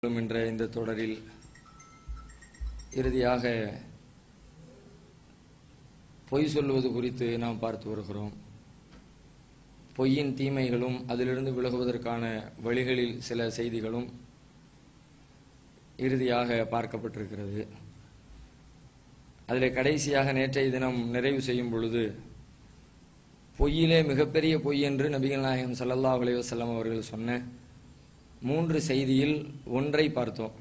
என்ற இந்த தொடரில் இறுதியாக பொய் சொல்லுவது குறித்து நாம் பார்த்து வருகிறோம். பொய்யின் தீமைகளும் அதிலிருந்து விலகுவதற்கான வழிகளில் சில செய்திகளும் இறுதியாக பார்க்கப்பட்டிருக்கிறது. அதில் கடைசியாக நேற்றைய தினம் நிறைவு செய்யும் பொழுது பொய்யிலே மிகப்பெரிய பொய் என்று நபிகள் நாயகம் ஸல்லல்லாஹு அலைஹி வஸல்லம் அவர்கள் சொன்ன 3 செய்தியில் ஒன்றை பார்த்தோம்.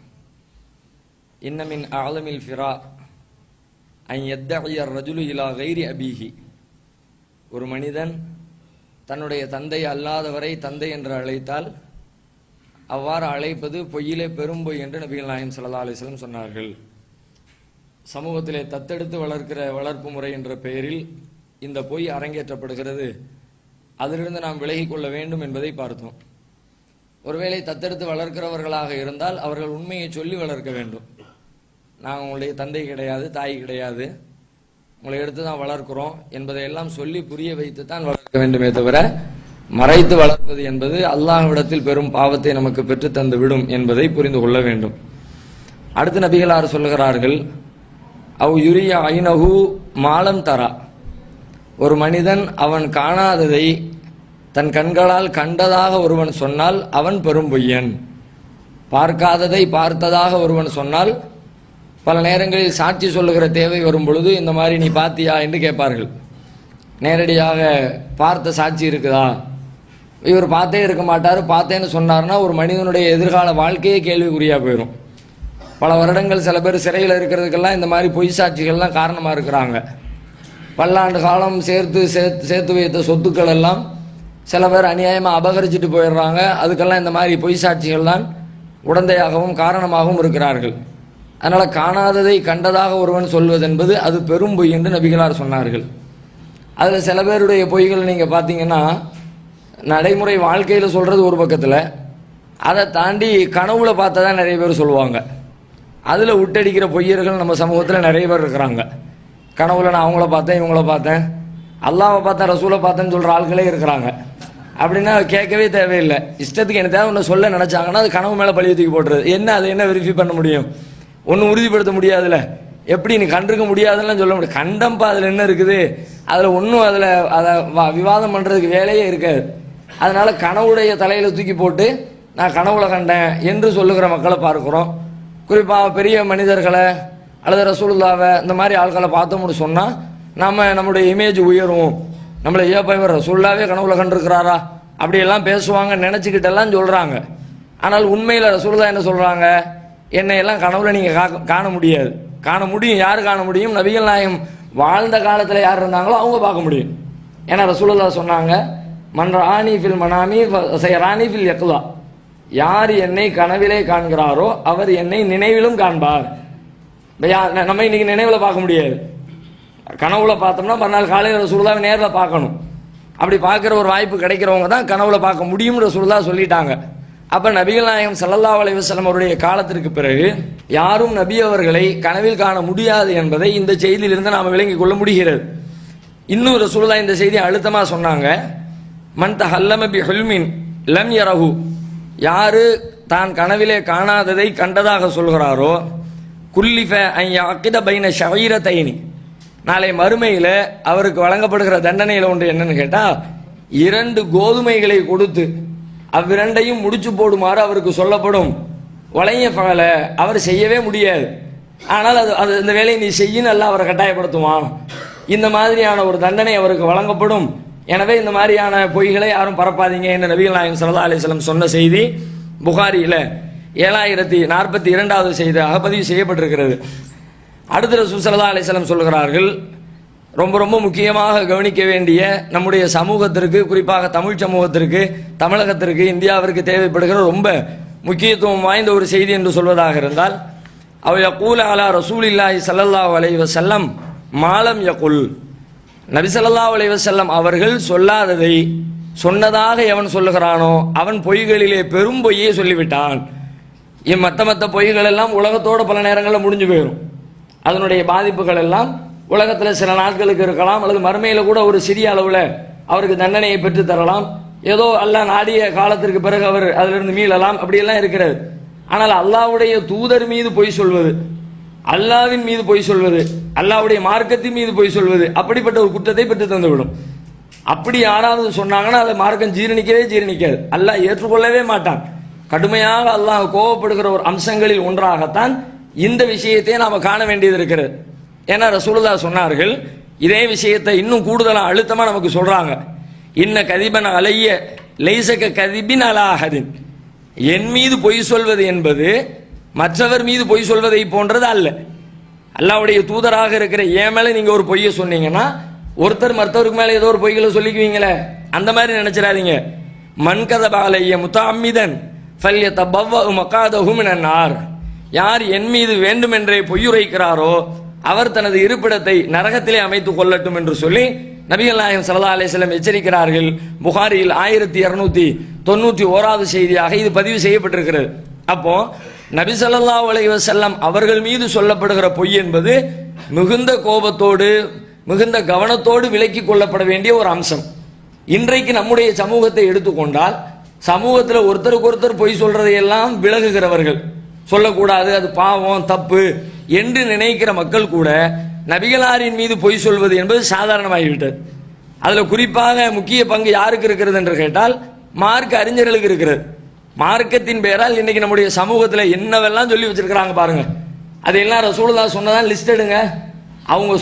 இன்னமின் அஅலமில் ஃபிரா அன் யத்தஇய ar-ரஜுலு இலா கைரி அபீஹி. ஒரு மனிதன் தன்னுடைய தந்தை அல்லாதவரை தந்தை என்று அழைத்தால் அவ்வாறு அழைப்பது பொய்யிலே பெரும் பொய் என்று நபிகள் நாயகம் ஸல்லல்லாஹு அலைஹி வஸல்லம் சொன்னார்கள். சமூகத்திலே தத்தெடுத்து வளர்க்கிற வளர்ப்பு முறை என்ற பெயரில் இந்த பொய் அரங்கேற்றப்படுகிறது. அதிலிருந்து நாம் விலகிக் கொள்ள வேண்டும் என்பதை பார்த்தோம். ஒருவேளை தத்தெடுத்து வளர்க்கிறவர்களாக இருந்தால் அவர்கள் உண்மையை சொல்லி வளர்க்க வேண்டும். நாங்கள் உங்களுடைய தந்தை கிடையாது, தாய் கிடையாது, உங்களை எடுத்து தான் வளர்க்கிறோம் என்பதையெல்லாம் சொல்லி புரிய வைத்து தான் வளர்க்க வேண்டுமே தவிர மறைத்து வளர்ப்பது என்பது அல்லாஹ்விடத்தில் பெரும் பாவத்தை நமக்கு பெற்று தந்து விடும் என்பதை புரிந்து கொள்ள வேண்டும். அடுத்து நபிகளார் சொல்லுகிறார்கள், அவ் யுரிய ஐனஹு மாலம் தரா. ஒரு மனிதன் அவன் காணாததை தன் கண்களால் கண்டதாக ஒருவன் சொன்னால் அவன் பெரும் பொய்யன். பார்க்காததை பார்த்ததாக ஒருவன் சொன்னால் பல நேரங்களில் சாட்சி சொல்லுகிற தேவை வரும் பொழுது இந்த மாதிரி நீ பார்த்தியா என்று கேட்பார்கள். நேரடியாக பார்த்த சாட்சி இருக்குதா? இவர் பார்த்தே இருக்க மாட்டார். பார்த்தேன்னு சொன்னார்னா ஒரு மனிதனுடைய எதிர்கால வாழ்க்கையே கேள்விக்குறியா போயிடும். பல வருடங்கள் சில பேர் சிறையில் இருக்கிறதுக்கெல்லாம் இந்த மாதிரி பொய் சாட்சிகள்லாம் காரணமாக இருக்கிறாங்க. பல்லாண்டு காலம் சேர்த்து வைத்த சொத்துக்கள் எல்லாம் சில பேர் அநியாயமாக அபகரிச்சுட்டு போயிடுறாங்க. அதுக்கெல்லாம் இந்த மாதிரி பொய் சாட்சிகள் தான் உடந்தையாகவும் காரணமாகவும் இருக்கிறார்கள். அதனால காணாததை கண்டதாக ஒருவன் சொல்வது என்பது அது பெரும் பொய் என்று நபிகளார் சொன்னார்கள். அதில் சில பேருடைய பொய்கள் நீங்கள் பார்த்தீங்கன்னா நடைமுறை வாழ்க்கையில் சொல்றது ஒரு பக்கத்தில், அதை தாண்டி கனவுல பார்த்ததா நிறைய பேர் சொல்லுவாங்க. அதில் விட்டடிக்கிற பொய்யர்கள் நம்ம சமூகத்தில் நிறைய பேர் இருக்கிறாங்க. கனவுல நான் அவங்கள பார்த்தேன், இவங்கள பார்த்தேன், அல்லாஹ்வை பார்த்தேன், ரசூலை பார்த்தேன்னு சொல்கிற ஆட்களே இருக்கிறாங்க. அப்படின்னா கேட்கவே தேவையில்லை. இஷ்டத்துக்கு என்ன தேவை ஒன்று சொல்ல நினச்சாங்கன்னா அது கனவு மேலே பழிய தூக்கி போட்டுறது. என்ன அதை என்ன வெரிஃபை பண்ண முடியும்? ஒன்றும் உறுதிப்படுத்த முடியாதுல்ல. எப்படி நீ கண்டிருக்க முடியாதுன்னு சொல்ல முடியும். கண்டம்பா அதில் என்ன இருக்குது? அதில் ஒன்றும் அதை விவாதம் பண்ணுறதுக்கு வேலையே இருக்காது. அதனால கனவுடைய தலையில் தூக்கி போட்டு நான் கனவுல கண்டேன் என்று சொல்லுகிற மக்களை பார்க்குறோம். குறிப்பாக பெரிய மனிதர்களை அல்லது ரசூலுல்லாவை இந்த மாதிரி ஆட்களை பார்த்தோம்னு சொன்னால் நம்முடைய இமேஜ் உயரும். நம்மளை ஏப்பா இவர் ரசூலுல்லாவே கனவுல கண்டிருக்கிறாரா அப்படியெல்லாம் பேசுவாங்க நினச்சிக்கிட்டெல்லாம் சொல்கிறாங்க. ஆனால் உண்மையில் ரசூலுல்லாஹ் என்ன சொல்கிறாங்க? என்னையெல்லாம் கனவுல நீங்கள் காண முடியாது. காண முடியும். யார் காண முடியும்? நபிகள் நாயகம் வாழ்ந்த காலத்தில் யார் இருந்தாங்களோ அவங்க பார்க்க முடியும். ஏன்னா ரசூலுல்லாஹ் சொன்னாங்க, மன் ராணி ஃபில் மனாமி ராணி ஃபில் யக்லா. யார் என்னை கனவிலே காண்கிறாரோ அவர் என்னை நினைவிலும் காண்பார். நம்ம இன்னைக்கு நினைவில் பார்க்க முடியாது. கனவுல பார்த்தோம்னா மறுநாள் காலையில் ரசூலுல்லாஹ் நேரில் பார்க்கணும். அப்படி பார்க்குற ஒரு வாய்ப்பு கிடைக்கிறவங்க தான் கனவுல பார்க்க முடியும் ரசூலுல்லாஹ் சொல்லிட்டாங்க. அப்போ நபிகள் நாயகம் ஸல்லல்லாஹு அலைஹி வஸல்லம் அவருடைய காலத்திற்கு பிறகு யாரும் நபி அவர்களை கனவில் காண முடியாது என்பதை இந்த செய்தியிலிருந்து நாம் விளங்கிக் கொள்ள முடிகிறது. இன்னும் ரசூலுல்லாஹ் இந்த செய்தியை அழுத்தமாக சொன்னாங்க, மன் தஹல்லம பி ஹுல்மின் லம் யரஹு. யாரு தான் கனவிலே காணாததை கண்டதாக சொல்கிறாரோ குல்லிஃப அன் யஅகித பைன ஷஈரத்தைனி. நாளை மறுமையில் அவருக்கு வழங்கப்படுகிற தண்டனையில் ஒன்று என்னன்னு கேட்டால் 2 கோதுமைகளை கொடுத்து அவ்விரண்டையும் முடிச்சு போடுமாறு அவருக்கு சொல்லப்படும். வளைய பகல அவர் செய்யவே முடியாது. ஆனால் அது இந்த வேலையை நீ செய்யணும் எல்லாம் அவரை கட்டாயப்படுத்துவான். இந்த மாதிரியான ஒரு தண்டனை அவருக்கு வழங்கப்படும். எனவே இந்த மாதிரியான பொய்களை யாரும் பரப்பாதீங்க என்று நபிகள் நாயகம் ஸல்லல்லாஹு அலைஹி வஸல்லம் சொன்ன செய்தி புகாரியில் 7042வது செய்தியாக பதிவு செய்யப்பட்டிருக்கிறது. அடுத்த ரசூல் ஸல்லல்லாஹு அலைஹி வஸல்லம் சொல்கிறார்கள், ரொம்ப ரொம்ப முக்கியமாக கவனிக்க வேண்டிய நம்முடைய சமூகத்திற்கு, குறிப்பாக தமிழ் சமூகத்திற்கு, தமிழகத்திற்கு, இந்தியாவிற்கு தேவைப்படுகிற ரொம்ப முக்கியத்துவம் வாய்ந்த ஒரு செய்தி என்று சொல்வதாக இருந்தால், அவ யகூல அலா ரசூலில்லாஹி ஸல்லல்லாஹு அலைஹி வஸல்லம் மாலம் யகுல். நபி ஸல்லல்லாஹு அலைஹி வஸல்லம் அவர்கள் சொல்லாததை சொன்னதாக எவன் சொல்லுகிறானோ அவன் பொய்களிலே பெரும் பொய்யை சொல்லிவிட்டான். மற்ற பொய்கள் எல்லாம் உலகத்தோடு பல நேரங்களில் முடிஞ்சு போயிடும். அதனுடைய பாதிப்புகள் எல்லாம் உலகத்தில் சில நாட்களுக்கு இருக்கலாம், அல்லது மறுமையில் கூட ஒரு சிறிய அளவில் அவருக்கு தண்டனையை பெற்று தரலாம். ஏதோ அல்லாஹ் நாடிய காலத்திற்கு பிறகு அவர் அதிலிருந்து மீளலாம். அப்படியெல்லாம் இருக்கிறது. ஆனால் அல்லாஹ்வுடைய தூதர் மீது பொய் சொல்வது, அல்லாஹ்வின் மீது பொய் சொல்வது, அல்லாஹ்வுடைய மார்க்கத்தின் மீது பொய் சொல்வது அப்படிப்பட்ட ஒரு குற்றத்தை பெற்று தந்துவிடும். அப்படி யாராவது சொன்னாங்கன்னா அதை மார்க்கம் ஜீரணிக்காது, அல்லாஹ் ஏற்றுக்கொள்ளவே மாட்டான். கடுமையாக அல்லாஹ் கோபப்படுகிற ஒரு அம்சங்களில் ஒன்றாகத்தான் இந்த விஷயத்தை நாம காண வேண்டியது இருக்கிறது. ஏன்னா ரசூலுல்லாஹ் சொன்னார்கள், இதே விஷயத்தை இன்னும் கூடுதலா அழுத்தமா நமக்கு சொல்றாங்க. இன்ன கதிபன் அலைய லைசக கதிபின் அலாஹதின், என் மீது பொய் சொல்வது என்பது மற்றவர் மீது பொய் சொல்வதை போன்றது அல்ல. அல்லாஹ்வுடைய தூதராக இருக்கிற என் மேல நீங்க ஒரு பொய்யை சொன்னீங்கன்னா ஒருத்தர் மற்றவருக்கு மேல ஏதோ ஒரு பொய்களை சொல்லிக்குவீங்களே, அந்த மாதிரி நினைச்சிடாதீங்க. மன்கதப அலைய முத்தஅம்மிதன் ஃபல்யதபவ்வ மகாதஹு மினன் நார், யார் என் மீது வேண்டுமென்றே பொய்யுரைக்கிறாரோ அவர் தனது இருப்பிடத்தை நரகத்திலே அமைத்துக் கொள்ளட்டும் என்று சொல்லி நபிகள் நாயகம் ஸல்லல்லாஹு அலைஹி வஸல்லம் எச்சரிக்கிறார்கள். புகாரியில் 1291வது செய்தியாக இது பதிவு செய்யப்பட்டிருக்கிறது. அப்போ நபி ஸல்லல்லாஹு அலைஹி வஸல்லம் அவர்கள் மீது சொல்லப்படுகிற பொய் என்பது மிகுந்த கோபத்தோடு மிகுந்த கவனத்தோடு விலக்கி கொள்ளப்பட வேண்டிய ஒரு அம்சம். இன்றைக்கு நம்முடைய சமூகத்தை எடுத்துக்கொண்டால் சமூகத்தில் ஒருத்தருக்கு ஒருத்தர் பொய் சொல்றதையெல்லாம் விலகுகிறவர்கள், சொல்லக்கூடாது அது பாவம் தப்பு என்று நினைக்கிற மக்கள் கூட நபிகளாரின் மீது பொய் சொல்வது என்பது சாதாரணமாகிவிட்டது. அதுல குறிப்பாக முக்கிய பங்கு யாருக்கு இருக்கிறது என்று கேட்டால் மார்க்க அறிஞர்களுக்கு இருக்கிறது. மார்க்கத்தின் பெயரால் இன்னைக்கு நம்முடைய சமூகத்தில் என்னவெல்லாம் சொல்லி வச்சிருக்கிறாங்க பாருங்க. அதெல்லாம் ரசூலுல்லாஹ் சொன்னதான் லிஸ்ட் எடுங்க. அவங்க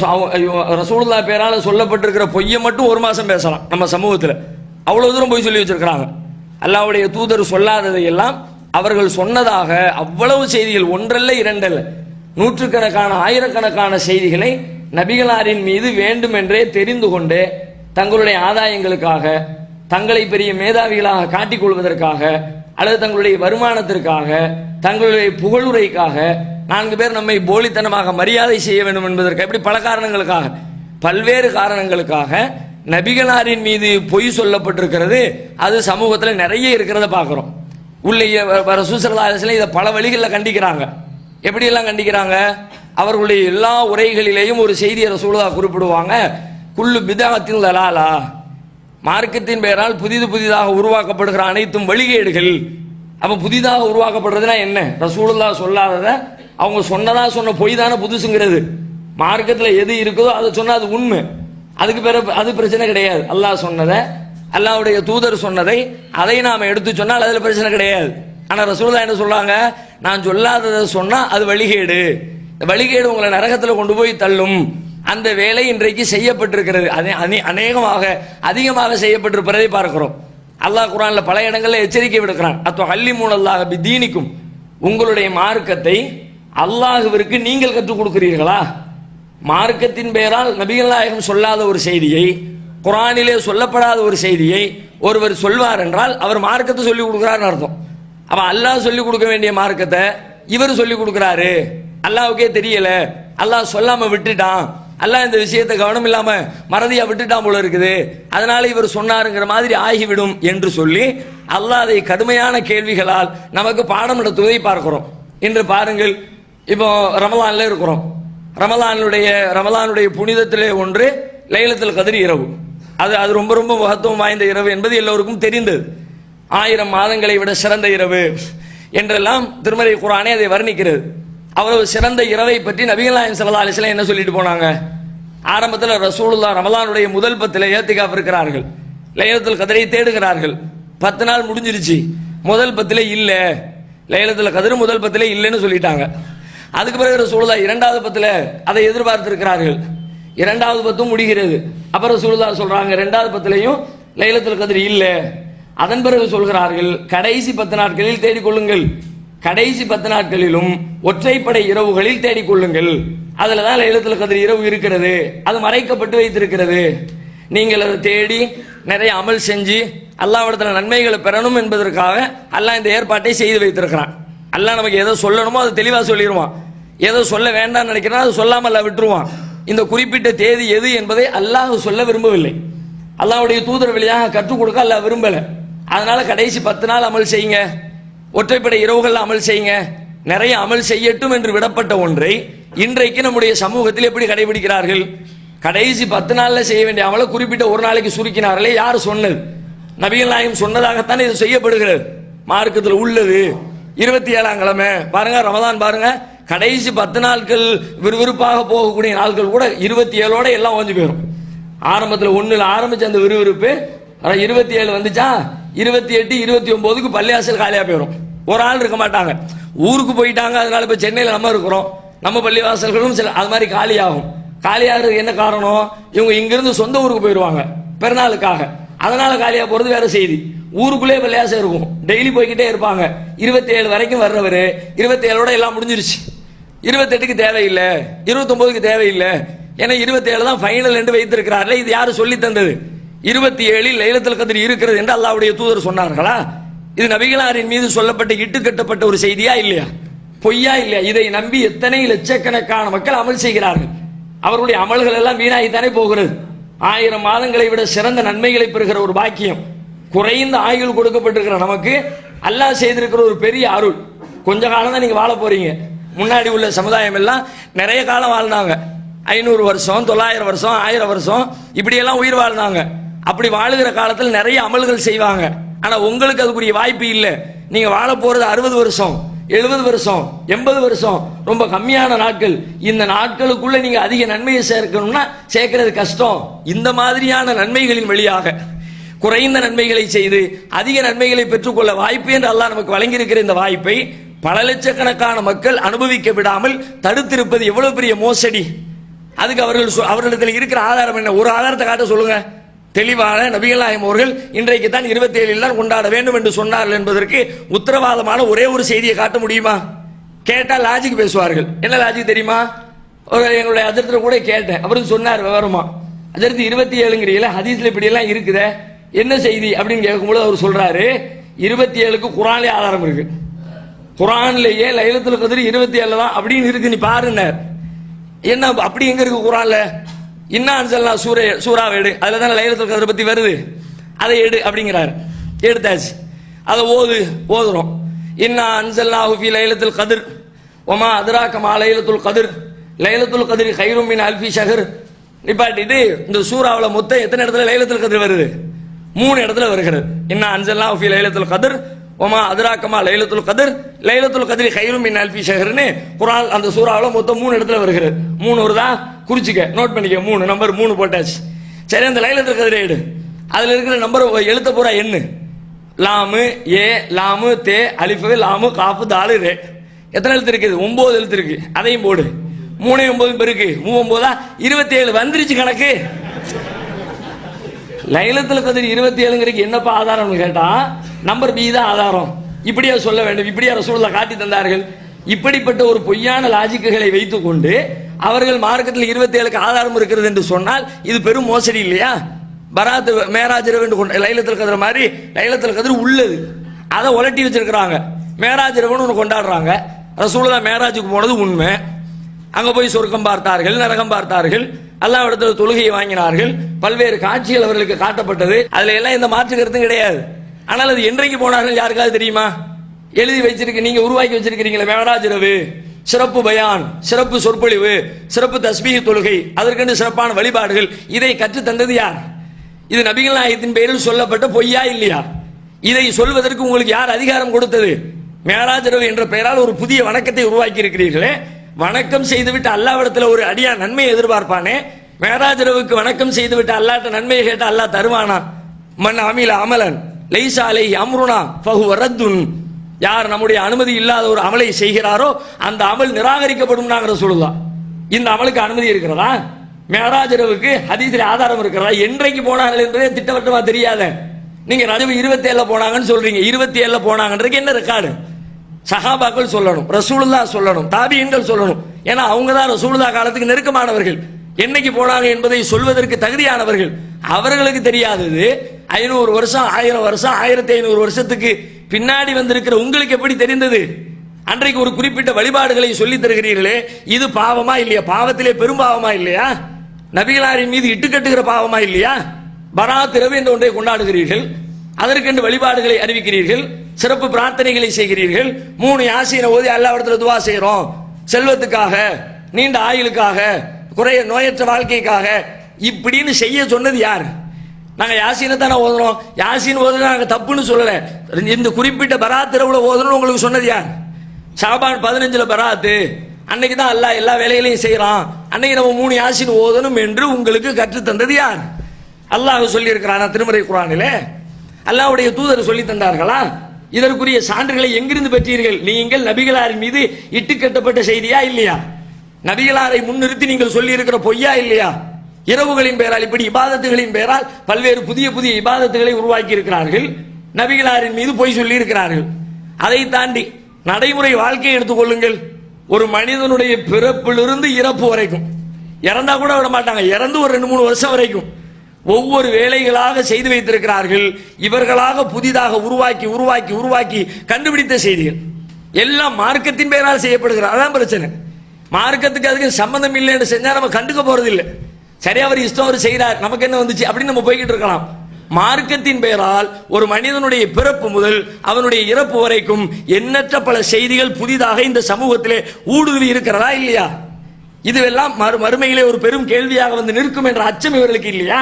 ரசூலுல்லாஹ் பேரால சொல்லப்பட்டிருக்கிற பொய்யை மட்டும் ஒரு மாசம் பேசலாம் நம்ம சமூகத்தில். அவ்வளவு தூரம் பொய் சொல்லி வச்சிருக்கிறாங்க. அல்லாஹ்வுடைய தூதர் சொல்லாததை எல்லாம் அவர்கள் சொன்னதாக அவ்வளவு செய்திகள், ஒன்றல்ல இரண்டல்ல, நூற்றுக்கணக்கான ஆயிரக்கணக்கான செய்திகளை நபிகளாரின் மீது வேண்டுமென்றே தெரிந்து கொண்டு தங்களுடைய ஆதாயங்களுக்காக, தங்களை பெரிய மேதாவிகளாக காட்டிக் கொள்வதற்காக, அல்லது தங்களுடைய வருமானத்திற்காக, தங்களுடைய புகழுரைக்காக, 4 பேர் நம்மை போலித்தனமாக மரியாதை செய்ய வேண்டும் என்பதற்கு, இப்படி பல காரணங்களுக்காக, பல்வேறு காரணங்களுக்காக நபிகளாரின் மீது பொய் சொல்லப்பட்டிருக்கிறது. அது சமூகத்தில் நிறைய இருக்கிறத பார்க்கிறோம். உள்ளே ரசூல் ஸல்லல்லாஹு அலைஹி வஸல்லம் இதை பல வழிகளில் கண்டிக்கிறாங்க. எப்படியெல்லாம் கண்டிக்கிறாங்க? அவர்களுடைய எல்லா உரைகளிலேயும் ஒரு செய்தியை ரசூலுல்லாஹ் குறிப்பிடுவாங்க. குல்லு பிதஅத்தின் லலாலா, மார்க்கத்தின் பெயரால் புதிதாக உருவாக்கப்படுகிற அனைத்தும் வழிகேடுகள். அப்ப புதிதாக உருவாக்கப்படுறதுனா என்ன? ரசூலுல்லாஹ் சொல்லாதத அவங்க சொன்ன பொய் தானே புதுசுங்கிறது. மார்க்கத்தில் எது இருக்குதோ அதை சொன்னா அது உண்மை, அதுக்கு பிறகு அது பிரச்சனை கிடையாது. அல்லாஹ் சொன்னதை, அல்லாஹ்வுடைய தூதர் சொன்னதை அதை நாம எடுத்து சொன்னால் அதுல பிரச்சனை கிடையாது. ஆனா ரசூலுல்லாஹ் என்ன சொல்றாங்க? நான் சொல்லாததை சொன்னா அது வழிகேடு, வழிகேடு உங்களை நரகத்தில் கொண்டு போய் தள்ளும். அந்த வேலை இன்றைக்கு செய்யப்பட்டிருக்கிறது. அதிகமாக செய்யப்பட்டிருப்பதை பார்க்கிறோம். அல்லாஹ் குர்ஆன்ல பல இடங்களில் எச்சரிக்கை விடுக்கிறான். அத்தோ அல்லிமூனல்லாஹ பிதீனிக்கும், உங்களுடைய மார்க்கத்தை அல்லாஹ்விற்கு நீங்கள் கற்றுக் கொடுக்கிறீர்களா? மார்க்கத்தின் பெயரால் நபிகள் நாயகம் சொல்லாத ஒரு செய்தியை, குர்ஆனிலே சொல்லப்படாத ஒரு செய்தியை ஒருவர் சொல்வார் என்றால் அவர் மார்க்கத்தை சொல்லிக் கொடுக்கிறார்னு அர்த்தம். அப்ப அல்லாஹ் சொல்லிக் கொடுக்க வேண்டிய மார்க்கத்தை இவர் சொல்லிக் கொடுக்கிறாரு. அல்லாஹ்வுக்கே தெரியல, அல்லாஹ் சொல்லாம விட்டுட்டான், அல்லாஹ் இந்த விஷயத்தை கவனம் இல்லாம மறதியா விட்டுட்டான் போல இருக்குது, அதனால இவர் சொன்னாருங்கிற மாதிரி ஆகிவிடும் என்று சொல்லி அல்லாஹ் அதை கடுமையான கேள்விகளால் நமக்கு பாடம் நடத்துவதை பார்க்கிறோம். இன்று பாருங்கள், இப்போ ரமலான்ல இருக்கிறோம். ரமலானுடைய புனிதத்திலே ஒன்று லைலத்துல் கத்ர் இரவு. அது ரொம்ப ரொம்ப மகத்துவம் வாய்ந்த இரவு என்பது எல்லோருக்கும் தெரிந்தது. 1000 மாதங்களை விட சிறந்த இரவு என்றெல்லாம் திருமறை குர்ஆனே அதை வர்ணிக்கிறது. அவ்வளவு சிறந்த இரவை பற்றி நபிகள் நாயகம் ஸல்லல்லாஹு அலைஹி வஸல்லம் என்ன சொல்லிட்டு போனாங்க? ஆரம்பத்தில் ரசூலுல்லாஹ் ரமலானுடைய முதல் 10 ஏத்திகாஃப் இருக்கிறார்கள், லைலத்துல் கத்ரை தேடுகிறார்கள். 10 நாள் முடிஞ்சிருச்சு, முதல் 10 இல்ல, லைலத்துல் கத்ர் முதல் 10 இல்லைன்னு சொல்லிட்டாங்க. அதுக்கு பிறகு ரசூலுல்லாஹ் 2வது 10 அதை எதிர்பார்த்திருக்கிறார்கள். 2வது 10 முடிகிறது. அப்புறம் ரசூலுல்லாஹ் சொல்றாங்க 2வது 10 லைலத்துல் கத்ர் இல்ல. அதன் பிறகு சொல்கிறார்கள், கடைசி 10 நாட்களில் தேடிக்கொள்ளுங்கள், கடைசி 10 நாட்களிலும் ஒற்றைப்படை இரவுகளில் தேடிக்கொள்ளுங்கள், அதுலதான் லைலத்துல் கத்ர் இரவு இருக்கிறது, அது மறைக்கப்பட்டு வைத்திருக்கிறது. நீங்கள் அதை தேடி நிறைய அமல் செஞ்சு அல்லாஹ்விடத்துல நன்மைகளை பெறணும் என்பதற்காக அல்லாஹ் இந்த ஏற்பாட்டை செய்து வைத்திருக்கிறான். அல்லாஹ் நமக்கு எதை சொல்லணுமோ அது தெளிவா சொல்லிடுவான், எதை சொல்ல வேண்டாம்னு நினைக்கிறான் அது சொல்லாம அல்லாஹ் விட்டுருவான். இந்த குறிப்பிட்ட தேதி எது என்பதை அல்லாஹ் சொல்ல விரும்பவில்லை, அல்லாஹ்வுடைய தூதர் வழியாக கற்றுக் கொடுக்க அல்லாஹ் விரும்பல. அதனால கடைசி 10 நாள் அமல் செய்யுங்க, ஒற்றைப்படை இரவுகள் அமல் செய்யுங்க, நிறைய அமல் செய்யட்டும் என்று விடப்பட்ட ஒன்றை இன்றைக்கு நம்முடைய சமூகத்தில் எப்படி கடைபிடிக்கிறார்கள்? கடைசி 10 நாள்ல செய்ய வேண்டிய அமலை குறிப்பிட்ட ஒரு நாளைக்கு சுருக்கினார்களே, யார் சொன்னது? நபிகள் நாயகம் சொன்னதாகத்தான் இது செய்யப்படுகிறது, மார்க்கத்தில் உள்ளது. 27ஆம் கிழமை பாருங்க, ரமதான் பாருங்க, கடைசி 10 நாட்கள் விறுவிறுப்பாக போகக்கூடிய நாட்கள் கூட 27ஓட எல்லாம் ஓஞ்சு போயிடும். ஆரம்பத்தில் 1ல் ஆரம்பிச்ச அந்த விறுவிறுப்பு 27 வந்துச்சா 28, 29க்கு பள்ளிவாசல் காலியா போயிடும். ஒரு ஆள் இருக்க மாட்டாங்க, ஊருக்கு போயிட்டாங்க. அதனால இப்ப சென்னையில் நம்ம இருக்கிறோம், நம்ம பள்ளிவாசல்களும் சில அது மாதிரி காலியாகும். காலியாகிறது என்ன காரணம்? இவங்க இங்கிருந்து சொந்த ஊருக்கு போயிடுவாங்க பெருநாளுக்காக, அதனால காலியா போறது வேற செய்தி. ஊருக்குள்ளே பள்ளிவாசல் இருக்கும், டெய்லி போய்கிட்டே இருப்பாங்க. 27 வரைக்கும் வர்றவரு 27ஓட எல்லாம் முடிஞ்சிருச்சு, 28க்கு தேவையில்லை, 29க்கு தேவையில்லை, ஏன்னா 27 தான் ஃபைனல் என்று வைத்திருக்கிறார்கள். இது யாரு சொல்லி தந்தது? 27இல் லைலத்துல் கத்ர் இருக்கிறது என்று அல்லாஹ்வுடைய தூதர் சொன்னார்களா? இது நபிகளாரின் மீது சொல்லப்பட்ட இட்டு கட்டப்பட்ட ஒரு செய்தியா இல்லையா? பொய்யா இல்லையா? இதை நம்பி எத்தனை லட்சக்கணக்கான மக்கள் அமல் செய்கிறார்கள். அவர்களுடைய அமல்கள் எல்லாம் வீணாகித்தானே போகிறது. 1000 மாதங்களை விட சிறந்த நன்மைகளை பெறுகிற ஒரு பாக்கியம், குறைந்த ஆயுள் கொடுக்கப்பட்டிருக்கிற நமக்கு அல்லாஹ் செய்திருக்கிற ஒரு பெரிய அருள். கொஞ்ச காலம் தான் நீங்க வாழ போறீங்க. முன்னாடி உள்ள சமுதாயம் எல்லாம் நிறைய காலம் வாழ்ந்தாங்க, 500 வருஷம், 900 வருஷம், 1000 வருஷம், இப்படியெல்லாம் உயிர் வாழ்ந்தாங்க. அப்படி வாழுகிற காலத்தில் நிறைய அமல்கள் செய்வாங்க. ஆனா உங்களுக்கு அதுக்குரிய வாய்ப்பு இல்லை. நீங்க வாழ போறது 60 வருஷம், 70 வருஷம், 80 வருஷம், ரொம்ப கம்மியான நாட்கள். இந்த நாட்களுக்குள்ள நீங்க அதிக நன்மையை சேர்க்கணும்னா சேர்க்கிறது கஷ்டம். இந்த மாதிரியான நன்மைகளின் வழியாக குறைந்த நன்மைகளை செய்து அதிக நன்மைகளை பெற்றுக்கொள்ள வாய்ப்பு என்று அல்லாஹ் நமக்கு வழங்கியிருக்கிற இந்த வாய்ப்பை பல லட்சக்கணக்கான மக்கள் அனுபவிக்க விடாமல் தடுத்திருப்பது எவ்வளவு பெரிய மோசடி. அதுக்கு அவர்களிடத்தில் இருக்கிற ஆதாரம் என்ன? ஒரு ஆதாரத்தை காட்ட சொல்லுங்க. தெளிவான நபிகள் நாயகம் அவர்கள் இன்றைக்கு தான் 27 தான் கொண்டாட வேண்டும் என்று சொன்னார்கள் என்பதற்கு உத்தரவாதமான ஒரே ஒரு செய்தியை காட்ட முடியுமா? கேட்டால் லாஜிக் பேசுவார்கள். என்ன லாஜிக் தெரியுமா? எங்களுடைய அதிர்த்துல கூட கேட்டேன், அவருக்கு சொன்னார் விவரமா, அதிர்த்து 27ங்கிறீங்களா, ஹதீஸ்ல இப்படி எல்லாம் இருக்குதே, என்ன செய்தி அப்படின்னு கேட்கும்போது அவர் சொல்றாரு, 27க்கு குர்ஆன்லயே ஆதாரம் இருக்கு, குர்ஆன்லயே லைலத்துல் கத்ர் 27 தான் அப்படின்னு இருக்கு, நீ பாருங்க. என்ன அப்படி எங்க இருக்கு குர்ஆன்ல? இன்னா அன்சல்னா சூறாவை எடு, அதுல தானே லைலத்துல் கத்ர் பத்தி வருது, அதை எடு அப்படிங்கிறாரு. எடுத்தாச்சு, அதை ஓதுறோம். இன்னா அன்சல்னாஹு ஃபீ லைலத்துல் கத்ர் வமா அத்ராக மா லைலத்துல் கத்ர் லைலத்துல் கத்ரி கைரும் மின் அல்ஃபி ஷஹர். நிப்பாட்டிட்டு இந்த சூறாவுல மொத்தம் எத்தனை இடத்துல லைலத்துல் கத்ர் வருது? 3 இடத்துல வருகிறது. இன்னா அன்சல்னாஹு ஃபீ லைலத்துல் கத்ர் வமா அத்ராக மா லைலத்துல் கத்ர் லைலத்துல் கத்ரி கைரும் மின் அல்ஃபி ஷஹர்னு குர்ஆன் அந்த சூறாவுல மொத்தம் 3 இடத்துல வருகிறது. 3 வருதா? குறிச்சிக்க, நோட் பண்ணிக்க. 3 நம்பர் 3 போட்டாச்சு. சரி, அந்த லைலத்துல் கத்ரை எடு, அதுல இருக்கிற நம்பர் எழுத்த பூரா எண்ணு. லாமு ஏ லாமு தே அலிஃபு லாமு காஃபு தாலு ரே. எத்தனை எழுத்து இருக்குது? 9 எழுத்து இருக்கு, அதையும் போடு. 3 9 பெருக்கு 39 27 வந்துருச்சு கணக்கு. லைலத்துல் கத்ர் 27ங்கிறதுக்கு என்னப்பா ஆதாரம்னு கேட்டா நம்பர் பி தான் ஆதாரம். இப்படியா சொல்ல வேண்டும், இப்படியா ரசூலுல்லாஹ் காட்டி தந்தார்கள். இப்படிப்பட்ட ஒரு பொய்யான லாஜிக்குகளை வைத்துக் கொண்டு அவர்கள் மார்க்கத்தில் 27க்கு ஆதாரம் இருக்கிறது என்று சொன்னால் இது பெரும் மோசடி இல்லையா? பராத் மேராஜ் இரவு லைலத்துல் கத்ர் மாதிரி லைலத்துல் கத்ர் உள்ளது, அதை உலட்டி வச்சிருக்கிறாங்க. மேராஜ் இரவுன்னு ஒன்று கொண்டாடுறாங்க. ரசூலுல்லாஹ் மேராஜுக்கு போனது உண்மை, அங்க போய் சொர்க்கம் பார்த்தார்கள், நரகம் பார்த்தார்கள், அல்லாஹ்விடத்துல தொழுகையை வாங்கினார்கள், பல்வேறு காட்சிகள் அவர்களுக்கு காட்டப்பட்டது. அதுல எல்லாம் எந்த மாற்று கருத்தும் கிடையாது. ஆனால் அது என்றைக்கு போனார்கள் யாருக்காவது தெரியுமா? எழுதி வச்சிருக்கு, நீங்க உருவாக்கி வச்சிருக்கிறீங்களே மேராஜ் இரவு, சிறப்பு பயான், சிறப்பு சொற்பொழிவு, சிறப்பு தஸ்பீஹ் தொழுகை, அதற்கென்று சிறப்பான வழிபாடுகள், இதை கற்று தந்தது யார்? இது நபிகள் நாயகத்தின் பெயரில் சொல்லப்பட்ட பொய்யா இல்லையா? இதை சொல்வதற்கு உங்களுக்கு யார் அதிகாரம் கொடுத்தது? மேராஜ் இரவு என்ற பெயரால் ஒரு புதிய வணக்கத்தை உருவாக்கி இருக்கிறீர்களே, வணக்கம் செய்துவிட்டு அல்லாஹ்விடத்துல ஒரு அடியா நன்மையை எதிர்பார்ப்பானே, மேராஜ் இரவுக்கு வணக்கம் செய்துவிட்டு அல்லாஹ்ட்ட நன்மையை கேட்ட அல்லாஹ் தருவானா? மன் அமில அமலன் லைஸா அலைஹி அம்ருனா ஃபஹுவ ரத்துன். யார் நம்முடைய அனுமதி இல்லாத ஒரு அமலை செய்கிறாரோ அந்த அமல் நிராகரிக்கப்படும் நாங்க ரசூலுல்லாஹ். இந்த அமலுக்கு அனுமதி இருக்கிறதா? மேராஜ் இரவுக்கு ஹதீஸ்ல ஆதாரம் இருக்கிறதா? என்றைக்கு போனார்கள் என்றே திட்டவட்டமா தெரியாத நீங்க ரஜபு 27 போனாங்கன்னு சொல்றீங்க. 27 போனாங்கன்றதுக்கு என்ன ரெக்கார்டு? சஹாபாக்கள் சொல்லணும், ரசூலுல்லாஹ் சொல்லணும், தாபியீன்கள் சொல்லணும். ஏன்னா அவங்க தான் ரசூலுல்லாஹ் காலத்துக்கு நெருக்கமானவர்கள், என்னைக்கு போனாங்க என்பதை சொல்வதற்கு தகுதியானவர்கள். அவர்களுக்கு தெரியாதது 500 வருஷம், 1000 வருஷம், 1500 வருஷத்துக்கு பின்னாடி வந்திருக்கிற உங்களுக்கு எப்படி தெரிந்தது? அன்றைக்கு ஒரு குறிப்பிட்ட வழிபாடுகளை சொல்லி தருகிறீர்களே, இது பாவமா இல்லையா? பாவத்திலே பெரும் பாவமா இல்லையா? நபிகளாரின் மீது இட்டு கட்டுகிற பாவமா இல்லையா? பராத் இரவு என்ற ஒன்றை கொண்டாடுகிறீர்கள், அதற்கென்று வழிபாடுகளை அறிவிக்கிறீர்கள், சிறப்பு பிரார்த்தனைகளை செய்கிறீர்கள், 3 யாசீனை ஓதி அல்லாஹ்விடத்துல துஆ செய்றோம், செல்வத்துக்காக, நீண்ட ஆயுளுக்காக, குறைய நோயற்ற வாழ்க்கைக்காக, இப்படின்னு செய்ய சொன்னது யார்? நாங்க யாசீனை தானே ஓதுறோம். யாசீன் ஓதுனா நாங்க தப்புன்னு சொல்லல. இந்த குறிப்பிட்ட பராத் இரவுல ஓதணும்னு உங்களுக்கு சொன்னது யார்? ஷாபான் 15 பராத்து அன்னைக்கு தான் அல்லாஹ் எல்லா வேலைகளையும் செய்யறான், அன்னைக்கு நம்ம 3 யாசீன் ஓதணும் என்று உங்களுக்கு கற்று தந்தது யார்? அல்லாஹ் சொல்லி இருக்கிறானா திருமறை குர்ஆனிலே? அல்லாஹ்வுடைய தூதர் சொல்லி தந்தார்களா? இதற்குரிய சான்றுகளை எங்கிருந்து பெற்றீர்கள்? நீங்கள் நபிகளாரின் மீது இட்டு கட்டப்பட்ட செய்தியா இல்லையா? நபிகளாரை முன்னிறுத்தி நீங்கள் சொல்லி இருக்கிற பொய்யா இல்லையா? இரவுகளின் பெயரால் இப்படி இபாதத்துகளின் பெயரால் பல்வேறு புதிய புதிய இபாதத்துகளை உருவாக்கி இருக்கிறார்கள், நபிகளாரின் மீது பொய் சொல்லி இருக்கிறார்கள். அதை தாண்டி நடைமுறை வாழ்க்கையை எடுத்துக்கொள்ளுங்கள். ஒரு மனிதனுடைய பிறப்பிலிருந்து இறப்பு வரைக்கும், இறந்தா கூட விட மாட்டாங்க, இறந்து ஒரு 2-3 வருஷம் வரைக்கும் ஒவ்வொரு வேலைகளாக செய்து வைத்திருக்கிறார்கள். இவர்களாக புதிதாக உருவாக்கி உருவாக்கி உருவாக்கி கண்டுபிடித்த செய்திகள் எல்லாம் மார்க்கத்தின் பெயரால் செய்யப்படுகிறது. அதான் பிரச்சனை. மார்க்கத்துக்கு அதுக்கு சம்பந்தம் இல்லைன்னு செஞ்சா நம்ம கண்டுக்க போறது இல்லை. சரி, அவர் இஷ்டம், அவர் செய்கிறார், நமக்கு என்ன வந்துச்சு அப்படின்னு நம்ம போய்கிட்டு இருக்கலாம். மார்க்கத்தின் பெயரால் ஒரு மனிதனுடைய பிறப்பு முதல் அவனுடைய இறப்பு வரைக்கும் எண்ணற்ற பல செய்திகள் புதிதாக இந்த சமூகத்திலே ஊடுருவி இருக்கிறதா இல்லையா? இதுவெல்லாம் மறுமையிலே ஒரு பெரும் கேள்வியாக வந்து நிற்கும் என்ற அச்சம் இவர்களுக்கு இல்லையா?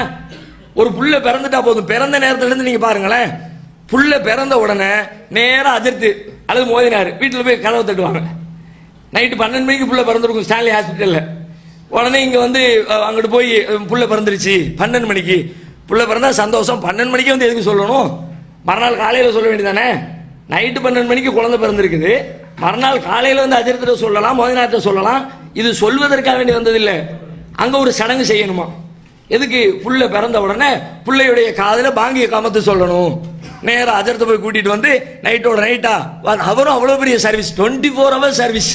ஒரு புள்ள பிறந்துட்டா போதும், பிறந்த நேரத்துல இருந்து நீங்க பாருங்களேன், புள்ள பிறந்த உடனே நேரா அதிர்த்து அல்லது மோதினாரு வீட்டில் போய் கதவை தட்டுவாங்க. நைட்டு 12 மணிக்கு புள்ள பிறந்திருக்கும் ஸ்டான்லி ஹாஸ்பிட்டல்ல. உடனே இங்க வந்து அங்கிட்டு போய் புள்ள பிறந்துருச்சு 12 மணிக்கு, புள்ள பிறந்தா சந்தோஷம், 12 மணிக்கே வந்து எதுக்கு சொல்லணும்? மறுநாள் காலையில சொல்ல வேண்டியதானே? நைட்டு 12 மணிக்கு குழந்தை பிறந்திருக்குது, மறுநாள் காலையில வந்து அஜர்த்திட்ட சொல்லலாம், மோதினார்ட்ட சொல்லலாம். இது சொல்வதற்காக வேண்டி வந்ததில்லை, அங்க ஒரு சடங்கு செய்யணுமா? எதுக்கு? புள்ள பிறந்த உடனே புள்ளையுடைய காதல பாங்கிய காமத்து சொல்லணும். நேரா அஜர்த்த போய் கூட்டிட்டு வந்து நைட்டோட நைட்டா, அவரும் அவ்வளவு பெரிய சர்வீஸ், 24 ஹவர்ஸ் சர்வீஸ்.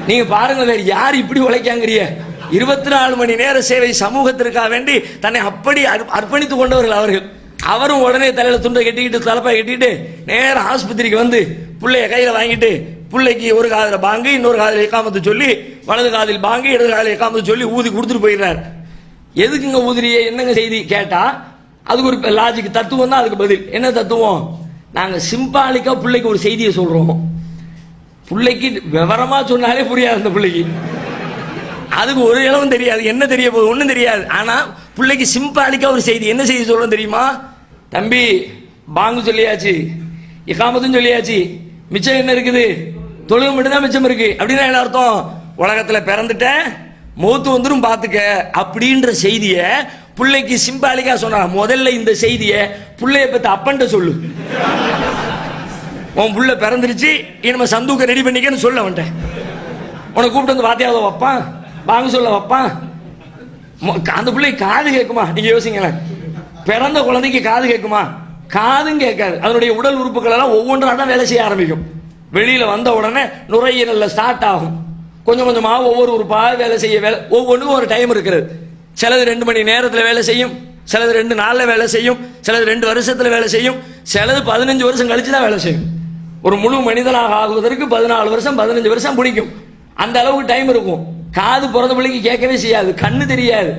நீங்க பாருங்க, வேற யார் இப்படி உழைக்காங்கிறிய? 24 மணி நேர சேவை சமூகத்திற்காக வேண்டி தன்னை அப்படி அர்ப்பணித்துக் கொண்டவர்கள் அவர்கள். அவரும் உடனே தலையில துண்டை கட்டிக்கிட்டு தலைப்பா கட்டிட்டு நேர ஆஸ்பத்திரிக்கு வந்து பிள்ளைய கையில வாங்கிட்டு பிள்ளைக்கு ஒரு காதல பாங்கு, இன்னொரு காதல இக்காமத்து சொல்லி, வலது காதில் பாங்கு, இடது காதல இக்காமத்து சொல்லி ஊதி கொடுத்துட்டு போயிடுறாரு. எதுக்குங்க ஊதிரிய, என்னங்க செய்தி கேட்டா அதுக்கு ஒரு லாஜிக் தத்துவம் தான். அதுக்கு பதில் என்ன தத்துவம்? நாங்க சிம்பாலிக்கா பிள்ளைக்கு ஒரு செய்தியை சொல்றோம். பிள்ளைக்கு விவரமா சொன்னாலே புரியாது, அந்த பிள்ளைக்கு அதுக்கு ஒரு இளவும் தெரியாது, என்ன தெரிய போகுது ஒன்னும் தெரியாது. ஆனா பிள்ளைக்கு சிம்பாலிக்கா ஒரு செய்தி, என்ன செய்தி சொல்றோம் தெரியுமா? தம்பி பாங்கு சொல்லியாச்சு, இகாமத்தும் சொல்லியாச்சு, மிச்சம் என்ன இருக்குது? தொழுகை மட்டும் தான் மிச்சம் இருக்கு. அப்படின்னா என்ன அர்த்தம்? உலகத்துல பிறந்துட்ட மௌத்து வந்துரும் பாத்துக்க அப்படின்ற செய்திய பிள்ளைக்கு சிம்பாலிக்கா சொன்னா. முதல்ல இந்த செய்திய பிள்ளைய பத்தி அப்பன்ட்ட சொல்லு, உன் புள்ள பிறந்துருச்சு, நம்ம சந்தூக்க ரெடி பண்ணிக்கன்னு சொல்ல வந்துட்டேன். உனக்கு கூப்பிட்டு வந்து வாத்தியாவது வைப்பான், வாங்க சொல்ல வைப்பான். அந்த பிள்ளை காது கேட்குமா? நீங்க யோசிங்களேன், பிறந்த குழந்தைக்கு காது கேட்குமா? காதும் கேட்காது. அதனுடைய உடல் உறுப்புகள் எல்லாம் ஒவ்வொன்றா தான் வேலை செய்ய ஆரம்பிக்கும். வெளியில வந்த உடனே நுரையீரல்ல ஸ்டார்ட் ஆகும், கொஞ்சம் கொஞ்சமா ஒவ்வொரு உறுப்பாக வேலை செய்ய, ஒவ்வொன்றுக்கும் ஒரு டைம் இருக்கிறது. சிலது 2 மணி நேரத்தில் வேலை செய்யும், சிலது 2 நாள்ல வேலை செய்யும், சிலது 2 வருஷத்துல வேலை செய்யும், சிலது 15 வருஷம் கழிச்சு தான் வேலை செய்யும். ஒரு முழு மனிதனாக ஆகுவதற்கு 14 வருஷம் 15 வருஷம் பிடிக்கும். அந்த அளவுக்கு டைம் இருக்கும். காது பிறந்த பிள்ளைக்கு கேட்கவே செய்யாது, கண்ணு தெரியாது,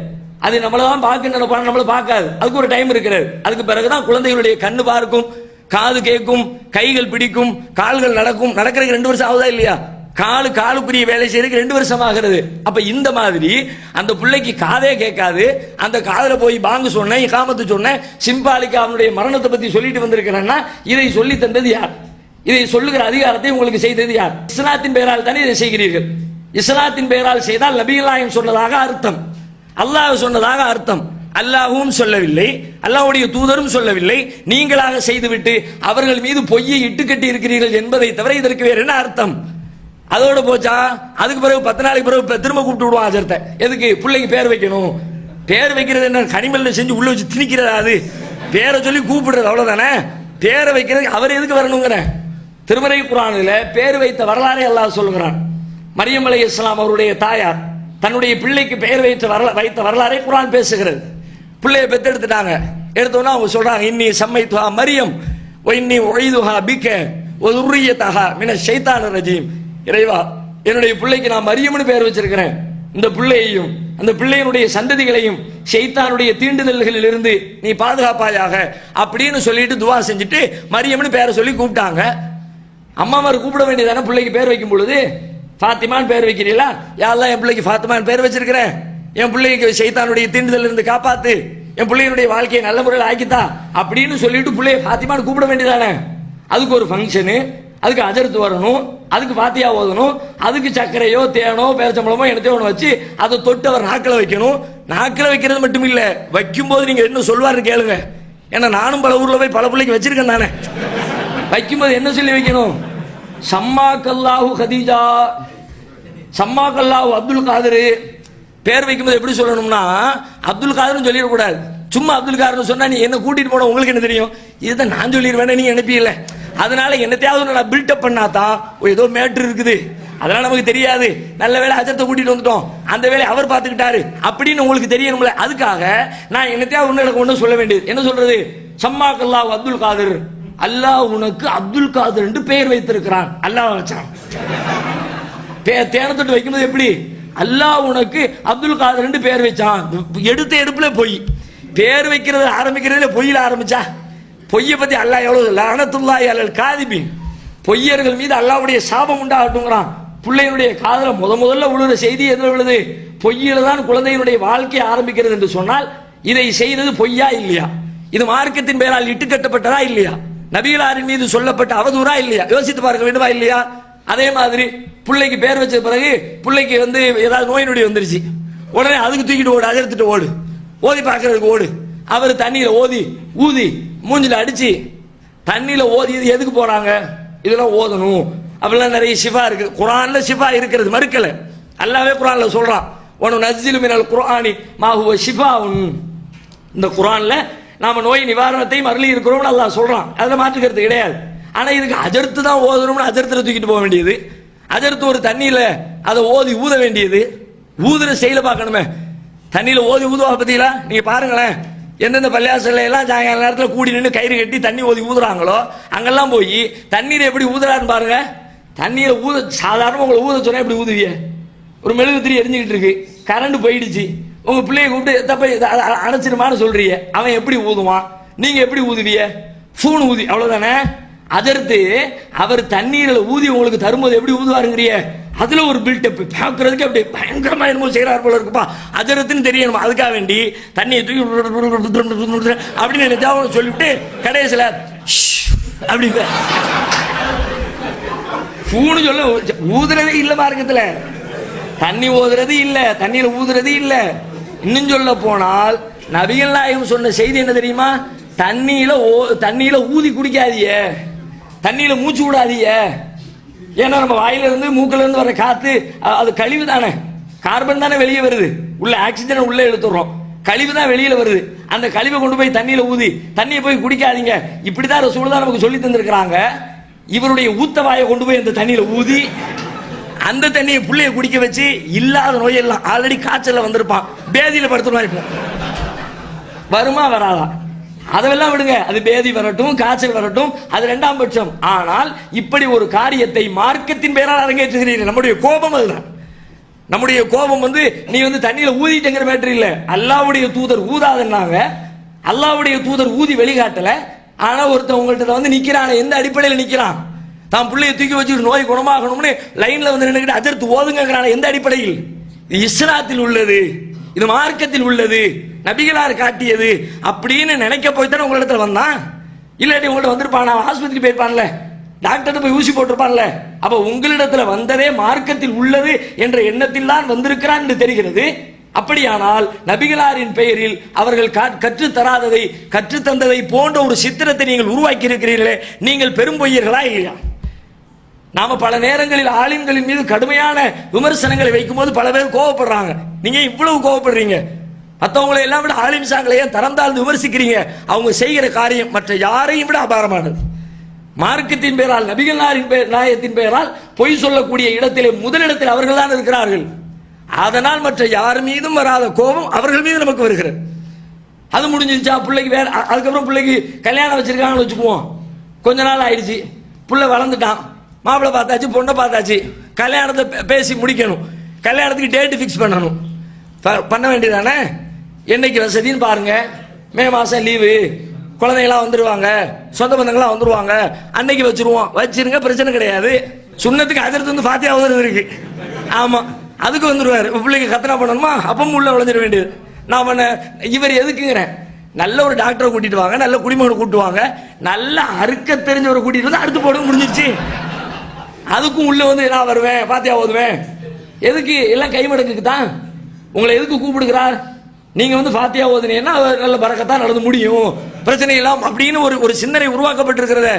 அது நம்மளதான் பார்க்க நினைப்பான, நம்மள பார்க்காது. அதுக்கு ஒரு டைம் இருக்கிறது. அதுக்கு பிறகுதான் குழந்தைகளுடைய கண்ணு பார்க்கும், காது கேட்கும், கைகள் பிடிக்கும், கால்கள் நடக்கும். நடக்கிறதுக்கு 2 வருஷம் ஆகுதா இல்லையா? காலுக்குரிய வேலை செய்யறதுக்கு 2 வருஷம் ஆகிறது. அப்ப இந்த மாதிரி அந்த பிள்ளைக்கு காதே கேட்காது, அந்த காதல போய் பாங்கு சொன்னேன், இகாமத்து சொன்னேன், சிம்பாலிக்கா அவனுடைய மரணத்தை பத்தி சொல்லிட்டு வந்திருக்கிறேன்னா இதை சொல்லி தந்தது யார்? இதை சொல்லுகிற அதிகாரத்தை உங்களுக்கு செய்தது யார்? இஸ்லாத்தின் பெயரால் தானே இதை செய்கிறீர்கள். இஸ்லாத்தின் பெயரால் செய்தால் நபிகள் நாயகம் சொன்னதாக அர்த்தம், அல்லாஹ் சொன்னதாக அர்த்தம். அல்லாஹ்வும் சொல்லவில்லை, அல்லாஹ்வுடைய தூதரும் சொல்லவில்லை, நீங்களாக செய்துவிட்டு அவர்கள் மீது பொய்யை இட்டுக்கட்டி இருக்கிறீர்கள் என்பதை தவிர இதற்கு வேற என்ன அர்த்தம்? அதோட போச்சா? அதுக்கு பிறகு 10 நாளைக்கு பிறகு திரும்ப கூப்பிட்டு விடுவான் அஜர்த்த. எதுக்கு? பிள்ளைக்கு பேர் வைக்கணும். பேர் வைக்கிறது என்ன? கனிமல்ல செஞ்சு உள்ள வச்சு திணிக்கிறதா? அது பேரை சொல்லி கூப்பிடுறது, அவ்வளவுதானே. பேரை வைக்கிறது அவர் எதுக்கு வரணுங்கிற? திருமறை குர்ஆனில் பேர் வைத்த வரலாறை அல்லாஹ் சொல்லுகிறான். மரியம் அலைஹிஸ்ஸலாம் அவருடைய தாயார் தன்னுடைய பிள்ளைக்கு பெயர் வைத்த வரலாறை குர்ஆன் பேசுகிறது. பிள்ளையை பெத்தெடுத்துட்டாங்க. எடுத்தோன்னா அவங்க சொல்றாங்க, இன்னி சம்மைத்துஹா மரியம் வ இன்னி உஈதுஹா பிக வ ذُرِّيَّتَهَا மின ஷைத்தானிர் ரஜீம். இறைவா, என்னுடைய பிள்ளைக்கு நான் மரியம்னு பெயர் வச்சிருக்கிறேன், இந்த பிள்ளையையும் அந்த பிள்ளையினுடைய சந்ததிகளையும் ஷைத்தானுடைய தீண்டுதல்களில் இருந்து நீ பாதுகாப்பாயாக அப்படின்னு சொல்லிட்டு துவா செஞ்சுட்டு மரியம்னு பேரை சொல்லி கூப்பிட்டாங்க. அம்மாமார் கூப்பிட வேண்டியதானே பிள்ளைக்கு பேர் வைக்கும் பொழுது? ஃபாத்திமான் பேர் வைக்கிறீங்களா? யா அல்லாஹ் என் பிள்ளைக்கு ஃபாத்திமான் பேர் வச்சிருக்கிறேன், என் பிள்ளைக்கு ஷைத்தானுடைய தீண்டுதல் இருந்து காப்பாத்து என் பிள்ளையினுடைய வாழ்க்கையை நல்ல முறையில் ஆக்கித்தா அப்படின்னு சொல்லிட்டு பிள்ளைய ஃபாத்திமான்னு கூப்பிட வேண்டியதானே? அதுக்கு ஒரு ஃபங்க்ஷனு, அதுக்கு அஜர்த்து வரணும், அதுக்கு பாத்தியா ஓதணும், அதுக்கு சர்க்கரையோ தேனோ பேரச்சம்பளமோ என்னத்தையோ ஒன்று வச்சு அதை தொட்டு அவர் நாக்கில் வைக்கணும். நாக்கில் வைக்கிறது மட்டும் இல்லை, வைக்கும்போது நீங்க என்ன சொல்வாரு கேளுங்க. ஏன்னா நானும் பல ஊர்ல போய் பல பிள்ளைக்கு வச்சிருக்கேன் தானே. வைக்கும்போது என்ன சொல்லி வைக்கணும்? சம்மாக்கல்லாஹு கதீஜா, சம்மாக்கல்லாஹு அப்துல் காதர். பேர் வைக்கும்போது எப்படி சொல்லணும்னா அப்துல் காதர்னு சொல்லிடக்கூடாது. சும்மா அப்துல் காதர்னு சொன்னா நீ என்ன கூட்டிட்டு போன உங்களுக்கு என்ன தெரியும்? இதுதான் நான் சொல்லிடுவேன், நீங்க நினைப்பீல்ல. அதனால என்னத்தையாவது நான் பில்டப் பண்ணாதான் ஏதோ மேட்ரு இருக்குது, அதெல்லாம் நமக்கு தெரியாது. நல்ல வேளை அஜத்தை கூட்டிட்டு வந்துட்டோம், அந்த வேலை அவர் பார்த்துக்கிட்டாரு அப்படின்னு உங்களுக்கு தெரியணும்ல. அதுக்காக நான் என்னத்தையாவது ஒண்ணு ஒண்ணு சொல்ல வேண்டியது. என்ன சொல்றது? சம்மாக்கல்லாஹு அப்துல் காதர், அல்லாஹ் உனக்கு அப்துல் காதர் என்று பெயர் வைத்திருக்கிறான். அல்லாஹ் வச்சான். தேனத்தொட்டு வைக்கும்போது எப்படி அல்லாஹ் உனக்கு அப்துல் காதர் என்று பெயர் வச்சான். எடுத்த எடுப்புல பொய். பேர் வைக்கிறது ஆரம்பிக்கிறதுல பொய்யில ஆரம்பிச்சா பொய்யை பத்தி அல்லாஹ் எவ்வளவு லஅனத்துல்லாஹி அலல் காதிபின், பொய்யர்கள் மீது அல்லாஹ்வுடைய சாபம் உண்டாகட்டும்ங்கறான். பிள்ளையினுடைய காதல முதல்ல உழுற செய்தி எதுல விழுது? பொய்யில தான் குழந்தையினுடைய வாழ்க்கை ஆரம்பிக்கிறது என்று சொன்னால் இதை செய்தது பொய்யா இல்லையா? இது மார்க்கத்தின் பெயரால் இட்டுக்கட்டப்பட்டதா இல்லையா? நபிகளாரின் மீது சொல்லப்பட்ட அவதூறா இல்லையா? யோசித்து பார்க்க வேண்டுமா இல்லையா? அதே மாதிரி பிள்ளைக்கு பேர் வச்ச பிறகு பிள்ளைக்கு ஏதாவது நோய் நொடி வந்துருச்சு, உடனே அதுக்கு தூக்கிட்டு ஓடு, அஜர்த்துட்டு ஓடு, ஓதி பார்க்கறதுக்கு ஓடு. அவர் தண்ணியில ஊதி மூஞ்சில அடிச்சு தண்ணியில ஓதி எதுக்கு போறாங்க? இதெல்லாம் ஓதணும். அப்படிலாம் நிறைய ஷிஃபா இருக்கு, குர்ஆன்ல ஷிஃபா இருக்கிறது மறுக்கல. அல்லாஹ்வே குர்ஆன்ல சொல்றான், வனு நஸ்ஸிலு மினல் குர்ஆனி மா ஹுவ ஷிஃபாஉன். இந்த குர்ஆன்ல நாம நோய் நிவாரணத்தையும் அருளி இருக்கிறோம்னு அல்லாஹ் சொல்றான், அதுல மாற்றுக்கிறது கிடையாது. ஆனா இதுக்கு அஜர்த்து தான் ஓதணும்னு அஜர்த்துல தூக்கிட்டு போக வேண்டியது, அஜர்த்து ஒரு தண்ணியில அதை ஓதி ஊத வேண்டியது, ஊதுற செயல பார்க்கணுமே. தண்ணியில ஓதி ஊதுவா பத்தியா நீங்க பாருங்களேன். எந்தெந்த பள்ளியாசல எல்லாம் சாயங்கால நேரத்தில் கூடி நின்று கயிறு கட்டி தண்ணி ஓதி ஊதுறாங்களோ அங்கெல்லாம் போய் தண்ணீரை எப்படி ஊதுறாருன்னு பாருங்க. தண்ணீரை ஊத சாதாரண உங்களை ஊத சொன்னா எப்படி ஊதுவிய? ஒரு மெழுகுத்திரி எரிஞ்சுக்கிட்டு இருக்கு, கரண்ட் போயிடுச்சு, உங்க பிள்ளைய கூப்பிட்டு தப்ப அணைச்சிருமான்னு சொல்றீங்க, அவன் எப்படி ஊதுவான்? நீங்க எப்படி ஊதுவிய? ஃபூன் ஊதி, அவ்வளவுதானே. அதற்கு அவர் தண்ணீரில் ஊதி உங்களுக்கு தரும்போது எப்படி ஊதுவாருங்கிறிய? அதுல ஒரு பில்டப் பார்க்கறதுக்கு அப்படி பயங்கரமா என்னமோ செய்யறாரு போல இருக்குப்பா, அஜரத்துன்னு தெரியணும். அதுக்காக வேண்டி தண்ணியை தூக்கி அப்படின்னு நினைச்சா சொல்லிவிட்டு கடைசியில அப்படி பூன்னு சொல்ல ஊதுறதே இல்ல மார்க்கத்துல, தண்ணி ஓதுறது இல்ல, தண்ணியில ஊதுறது இல்ல. இன்னும் சொல்ல போனால் நபிகள் நாயகம் சொன்ன செய்தி என்ன தெரியுமா? தண்ணியில ஊதி குடிக்காதீங்க, தண்ணியில மூச்சு விடாதீங்க. ஏன்னா நம்ம வாயில இருந்து மூக்கில இருந்து வர காத்து அது கழிவு தானே, கார்பன் தானே வெளியே வருது, உள்ள ஆக்சிஜன் உள்ள எடுத்துறோம், கழிவு தான் வெளியில வருது. அந்த கழிவை கொண்டு போய் தண்ணியில ஊதி தண்ணியை போய் குடிக்காதீங்க. இப்படிதான் ரசூல் தான் நமக்கு சொல்லி தந்திருக்கிறாங்க. இவருடைய ஊத்த வாயை கொண்டு போய் அந்த தண்ணியில ஊதி அந்த தண்ணியை புள்ளைய குடிக்க வச்சு இல்லாத நோயெல்லாம் ஆல்ரெடி காய்ச்சல வந்திருப்பான், பேதியில படுத்துமா இருக்கும், வருமா வராதா? அதெல்லாம் விடுங்க, அது பேதி வரட்டும் காய்ச்சல் வரட்டும், அது இரண்டாம் பட்சம். ஆனால் இப்படி ஒரு காரியத்தை மார்க்கத்தின் பெயரால் அரங்கேற்றுகிறீர்கள். நம்முடைய கோபம் அதுதான். நம்முடைய கோபம் நீ தண்ணியில ஊதிட்டங்கிற மேட்டர் இல்ல. அல்லாஹ்வுடைய தூதர் ஊதாதன்னாங்க, அல்லாஹ்வுடைய தூதர் ஊதி வெளிகாட்டல. ஆனா ஒருத்தன் உங்கள்கிட்ட நிக்கிறான், எந்த அடிப்படையில் நிக்கிறான்? தான் பிள்ளைய தூக்கி வச்சுட்டு நோய் குணமாகணும்னு லைன்ல நின்னுக்கிட்டு அஜர்த்து ஓதுங்கிறான, எந்த அடிப்படையில்? இது இஸ்லாத்தில் உள்ளது, இது மார்க்கத்தில் உள்ளது, நபிகளார் காட்டியது அப்படின்னு நினைக்க போய் தானே உங்களிடத்துல வந்தான். இல்லாட்டி உங்கள்ட்ட வந்திருப்பான், ஆஸ்பத்திரி போயிருப்பான்ல, டாக்டர் போய் ஊசி போட்டிருப்பான்ல. அப்ப உங்களிடத்துல வந்ததே மார்க்கத்தில் உள்ளது என்ற எண்ணத்தில் தான் வந்திருக்கிறான் என்று தெரிகிறது. அப்படியானால் நபிகளாரின் பெயரில் அவர்கள் கற்றுத்தராததை கற்றுத்தந்ததை போன்ற ஒரு சித்திரத்தை நீங்கள் உருவாக்கி இருக்கிறீர்களே, நீங்கள் பெரும் பொய்யர்களா இல்லையா? நாம பல நேரங்களில் ஆலிம்களின் மீது கடுமையான விமர்சனங்களை வைக்கும் போது பல பேர் கோவப்படுறாங்க. நீங்க இவ்வளவு கோவப்படுறீங்க, மற்றவங்களை எல்லாம் விட ஆலிம் சாங்களை ஏன் தரம் தாழ்ந்து விமர்சிக்கிறீங்க? அவங்க செய்கிற காரியம் மற்ற யாரையும் விட அபாரமானது. மார்க்கத்தின் பெயரால் நபிகள் நாயகத்தின் பெயரால் பொய் சொல்லக்கூடிய இடத்திலே முதலிடத்தில் அவர்கள் தான் இருக்கிறார்கள். அதனால் மற்ற யார் மீதும் வராத கோபம் அவர்கள் மீது நமக்கு வருகிறது. அது முடிஞ்சிருச்சா? பிள்ளைக்கு வேற, அதுக்கப்புறம் பிள்ளைக்கு கல்யாணம் வச்சிருக்காங்கன்னு வச்சுக்குவோம். கொஞ்ச நாள் ஆயிடுச்சு, பிள்ளை வளர்ந்துட்டான், மாப்பிள்ளை பார்த்தாச்சு, பொண்ணை பார்த்தாச்சு, கல்யாணத்தை பேசி முடிக்கணும், கல்யாணத்துக்கு டேட்டு ஃபிக்ஸ் பண்ணணும். பண்ண வேண்டியதானே? என்னைக்கு வசதின்னு பாருங்க. மே மாசம் லீவு, குழந்தைங்களாம் வந்துருவாங்க, சொந்த பந்தங்களாம் வந்துருவாங்க, அன்னைக்கு வச்சிருவோம். வச்சிருங்க, பிரச்சனை கிடையாது. சுண்ணத்துக்கு அதிர்த்து ஃபாத்தியா உதறது இருக்கு. ஆமா, அதுக்கு வந்துருவாரு. பிள்ளைக்கு கத்தனா பண்ணணுமா? அப்பவும் உள்ள விளைஞ்சிட வேண்டியது. நான் இவர் எதுக்குங்கிறேன். நல்ல ஒரு டாக்டரை கூட்டிட்டு வாங்க, நல்ல குடிமகனை கூட்டுவாங்க, நல்ல அறுக்க தெரிஞ்சவரை கூட்டிட்டு வந்து அறுத்து போட முடிஞ்சிருச்சு. அதுக்கும் உள்ள வந்து நான் வருவேன், பாத்தியா ஓதுவேன். எதுக்கு? எல்லாம் கைமடங்குக்கு தான். உங்களை எதுக்கு கூப்பிடுகிறார்? நீங்க வந்து பாத்தியா ஓதுனீங்கன்னா நல்ல பறக்கத்தான் நடந்து முடியும், பிரச்சனை இல்லாம அப்படின்னு ஒரு சிந்தனை உருவாக்கப்பட்டிருக்கிறத.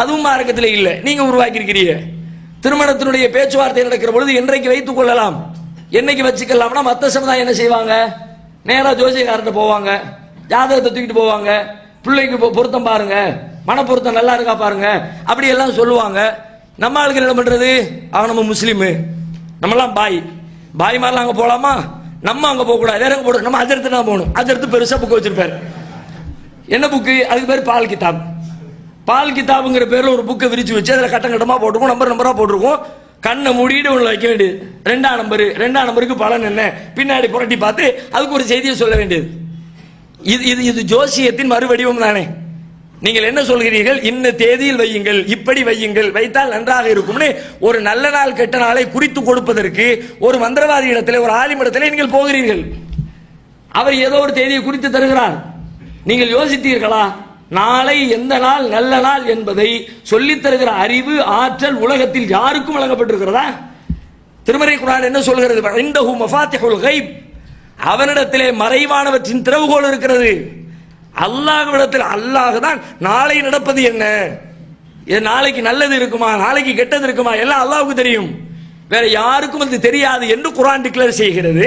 அதுவும் மார்க்கத்தில் இல்ல, நீங்க உருவாக்கி இருக்கிறீங்க. திருமணத்தினுடைய பேச்சுவார்த்தை நடக்கிற பொழுது என்றைக்கு வைத்துக் கொள்ளலாம், என்னைக்கு வச்சுக்கலாம்னா மத்த சமுதாயம் என்ன செய்வாங்க, நேரா ஜோசியக்காரர்கிட்ட போவாங்க, ஜாதகத்தை தூக்கிட்டு போவாங்க, பிள்ளைக்கு பொருத்தம் பாருங்க, மன பொருத்தம் நல்லா இருக்கா பாருங்க, அப்படி எல்லாம் சொல்லுவாங்க. நம்ம ஆளுக்கு என்ன பண்றது? அவன் நம்ம முஸ்லீமு, நம்மலாம் பாய் மாதிரிலாம் அங்க போலாமா? நம்ம அங்க போக கூடாது, வேற போட நம்ம அஜர்த்து தான் போகணும். அஜர்த்து பெருசா புக்கு வச்சிருப்பாரு. என்ன புக்கு? அதுக்கு பேர் பால் கிதாப். பால் கிதாபுங்கிற பேர்ல ஒரு புக்கை விரிச்சு வச்சு அதுல கட்டம் கட்டமா போட்டிருக்கும், நம்பரா போட்டிருக்கும். கண்ணை மூடிட்டு உள்ள வைக்க வேண்டியது. 2ஆம் நம்பருக்கு பலன் என்ன, பின்னாடி புரட்டி பார்த்து அதுக்கு ஒரு செய்தியை சொல்ல வேண்டியது. இது ஜோசியத்தின் மறுவடிவம் தானே. நீங்கள் என்ன சொல்கிறீர்கள்? இன்ன தேதியில் வையுங்கள், இப்படி வையுங்கள், வைத்தால் நன்றாக இருக்கும்னு ஒரு நல்ல நாள் கெட்ட நாளை குறித்து கொடுப்பதற்கு ஒரு மந்திரவாதி இடத்திலே, ஒரு ஆலிம் இடத்திலே நீங்கள் போகிறீர்கள். அவர் ஏதோ ஒரு தேதியை குறித்து தருகிறார். நீங்கள் யோசித்தீர்களா? நாளை எந்த நாள் நல்ல நாள் என்பதை சொல்லித் தருகிற அறிவு, ஆற்றல் உலகத்தில் யாருக்கும் வழங்கப்பட்டிருக்கிறதா? திருமறை குர்ஆன் என்ன சொல்கிறது? இன்தஹு மஃபாத்திஹுல் கைப், அவனிடத்திலே மறைவானவற்றின் திறவுகோல் இருக்கிறது. அல்லாஹ்விடத்தில், அல்லாஹ் தான் நாளை நடப்பது என்ன, நாளைக்கு நல்லது இருக்குமா, நாளைக்கு கெட்டது இருக்குமா, எல்லாம் அல்லாஹ்வுக்கு தெரியும், வேற யாருக்கும் அது தெரியாது என்று குர்ஆன் டிக்ளேர் செய்கிறது.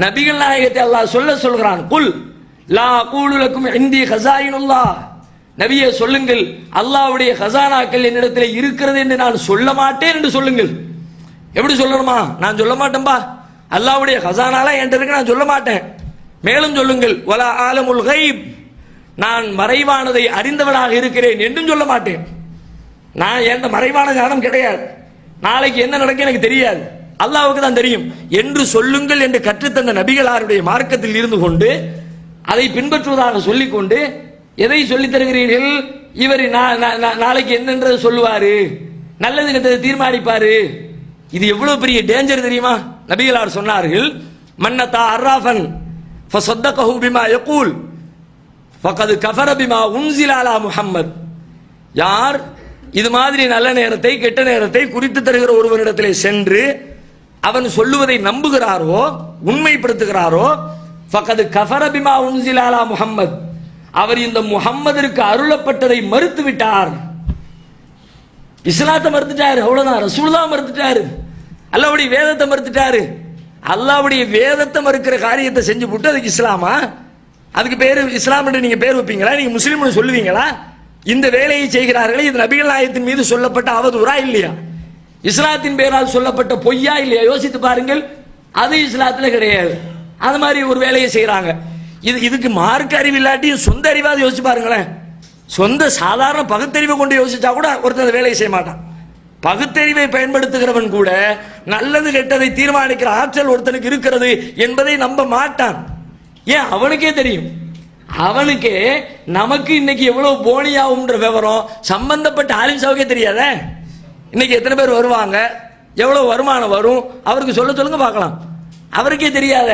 நபிகள் நாயகத்தை அல்லாஹ் சொல்கிறான், குல் லா அகூலு லக்கும் இந்தி ஹஸாயினுல்லாஹ், நபியே சொல்லுங்கள், அல்லாஹ்வுடைய ஹஸானாக்கள் என்னிடத்தில் இருக்கிறது என்று நான் சொல்ல மாட்டேன் என்று சொல்லுங்கள். எப்படி சொல்லணுமா? நான் சொல்ல மாட்டேன்பா, அல்லாஹ்வுடைய ஹஸானாலாம் என்கிட்ட இருக்கு, நான் சொல்ல மாட்டேன். மேலும் சொல்லுங்கள், வலா ஆலமுல் கைப், நான் மறைவானதை அறிந்தவனாக இருக்கிறேன் என்றும் சொல்ல மாட்டேன். நான் எந்த மறைவான ஞானம் கிடையாது, நாளைக்கு என்ன நடக்கும் எனக்கு தெரியாது, அல்லாஹ்வுக்கு தான் தெரியும் என்று சொல்லுங்கள் என்று கற்றுத்தந்த நபிகளாருடைய மார்க்கத்தில் இருந்து கொண்டு அதை பின்பற்றுவதாக சொல்லிக்கொண்டு எதை சொல்லித் தருகிறீர்கள்? இவர் நாளைக்கு என்னன்றது சொல்லுவாரு, நல்லது கெட்டதை தீர்மானிப்பாரு. இது எவ்வளவு பெரிய டேஞ்சர் தெரியுமா? நபிகளார் சொன்னார்கள், மன்னதா அர்ராஃபன் ஃபஸத்தகஹு பிமா யகூல் ஃபகத் கஃபர பிமா உன்ஸில அலா முஹம்மத். யார் இது மாதிரி நல்ல நேரத்தை கெட்ட நேரத்தை குறித்து தருகிற ஒருவனிடத்திலே சென்று அவன் சொல்லுவதை நம்புகிறாரோ, உண்மைப்படுத்துகிறாரோ, ஃபகத் கஃபர பிமா உன்ஸில அலா முஹம்மத், அவர் இந்த முஹம்மதிற்கு அருளப்பட்டதை மறுத்து விட்டார். இஸ்லாத்தை மறுத்துட்டாரு, அவ்வளவுதான். ரசூலுல்லாஹ் மறுத்துட்டாரு, அல்லாஹ்வுடைய வேதத்தை மறுத்துட்டாரு. அல்லாஹ்வுடைய வேதத்தை மறுக்கிற காரியத்தை செஞ்சு போட்டு அதுக்கு இஸ்லாமா? அதுக்கு பேரு இஸ்லாம் என்று நீங்க பேர் வைப்பீங்களா? நீங்க முஸ்லீம்னு சொல்லுவீங்களா? இந்த வேலையை செய்கிறார்களே, இது நபிகள் நாயகத்தின் மீது சொல்லப்பட்ட அவதூறா இல்லையா? இஸ்லாத்தின் பேரால் சொல்லப்பட்ட பொய்யா இல்லையா? யோசித்து பாருங்கள். அது இஸ்லாத்துல கிடையாது. அது மாதிரி ஒரு வேலையை செய்யறாங்க. இதுக்கு மார்க்க அறிவு இல்லாட்டியும் சொந்த அறிவாது யோசிச்சு பாருங்களேன். சொந்த சாதாரண பகுத்தறிவை கொண்டு யோசிச்சா கூட ஒருத்தர் வேலையை செய்ய மாட்டான். பகுத்தறிவை பயன்படுத்துகிறவன் கூட நல்லது கெட்டதை தீர்மானிக்கிற ஆற்றல் ஒருத்தனுக்கு இருக்கிறது என்பதை நம்ப மாட்டான். ஏன்? அவனுக்கே தெரியும். அவனுக்கே நமக்கு இன்னைக்கு எவ்வளவு போனியாகும்ன்ற விவரம் சம்பந்தப்பட்ட ஆலிம்சாவுக்கே தெரியாத. இன்னைக்கு எத்தனை பேர் வருவாங்க, எவ்வளவு வருமானம் வரும், அவருக்கு சொல்லுங்க பார்க்கலாம். அவருக்கே தெரியாத.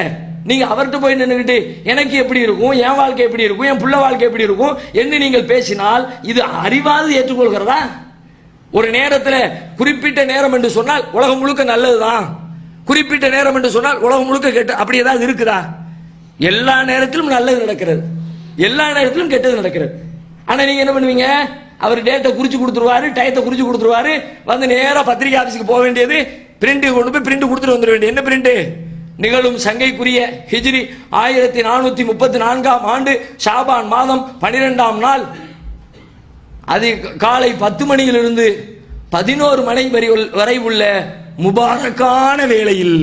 நீங்க அவர்கிட்ட போய் நின்றுகிட்டு எனக்கு எப்படி இருக்கும், என் வாழ்க்கை எப்படி இருக்கும், என் புள்ள வாழ்க்கை எப்படி இருக்கும் என்று நீங்கள் பேசினால் இது அறிவாது ஏற்றுக்கொள்கிறதா? ஒரு நேரத்தில் குறிப்பிட்ட நேரம் என்று சொன்னால் உலகம் முழுக்க நல்லதுதான், குறிப்பிட்ட நேரம் என்று சொன்னால் உலகம் முழுக்க கெட்ட, அப்படி ஏதாவது இருக்குதா? எல்லா நேரத்திலும் நல்லது நடக்கிறது, எல்லா நேரத்திலும் கெட்டது நடக்கிறது. ஆனா நீங்க என்ன பண்ணுவீங்க? அவர் டேட்டை குறிச்சு கொடுத்துருவாரு, டயத்தை குறிச்சு கொடுத்துருவாரு, வந்து நேரா பத்திரிகை ஆபீஸ்க்கு போக வேண்டியது, பிரிண்ட் கொண்டு போய் பிரிண்ட் கொடுத்துட்டு வந்துட வேண்டியது. என்ன பிரிண்ட்? நிகழும் சங்கைக்குரிய ஹிஜ்ரி 1434ஆம் ஆண்டு ஷாபான் மாதம் 12ஆம் நாள் அது காலை 10 மணியிலிருந்து 11 மணி வரை உள்ள முபாரக்கான வேளையில்,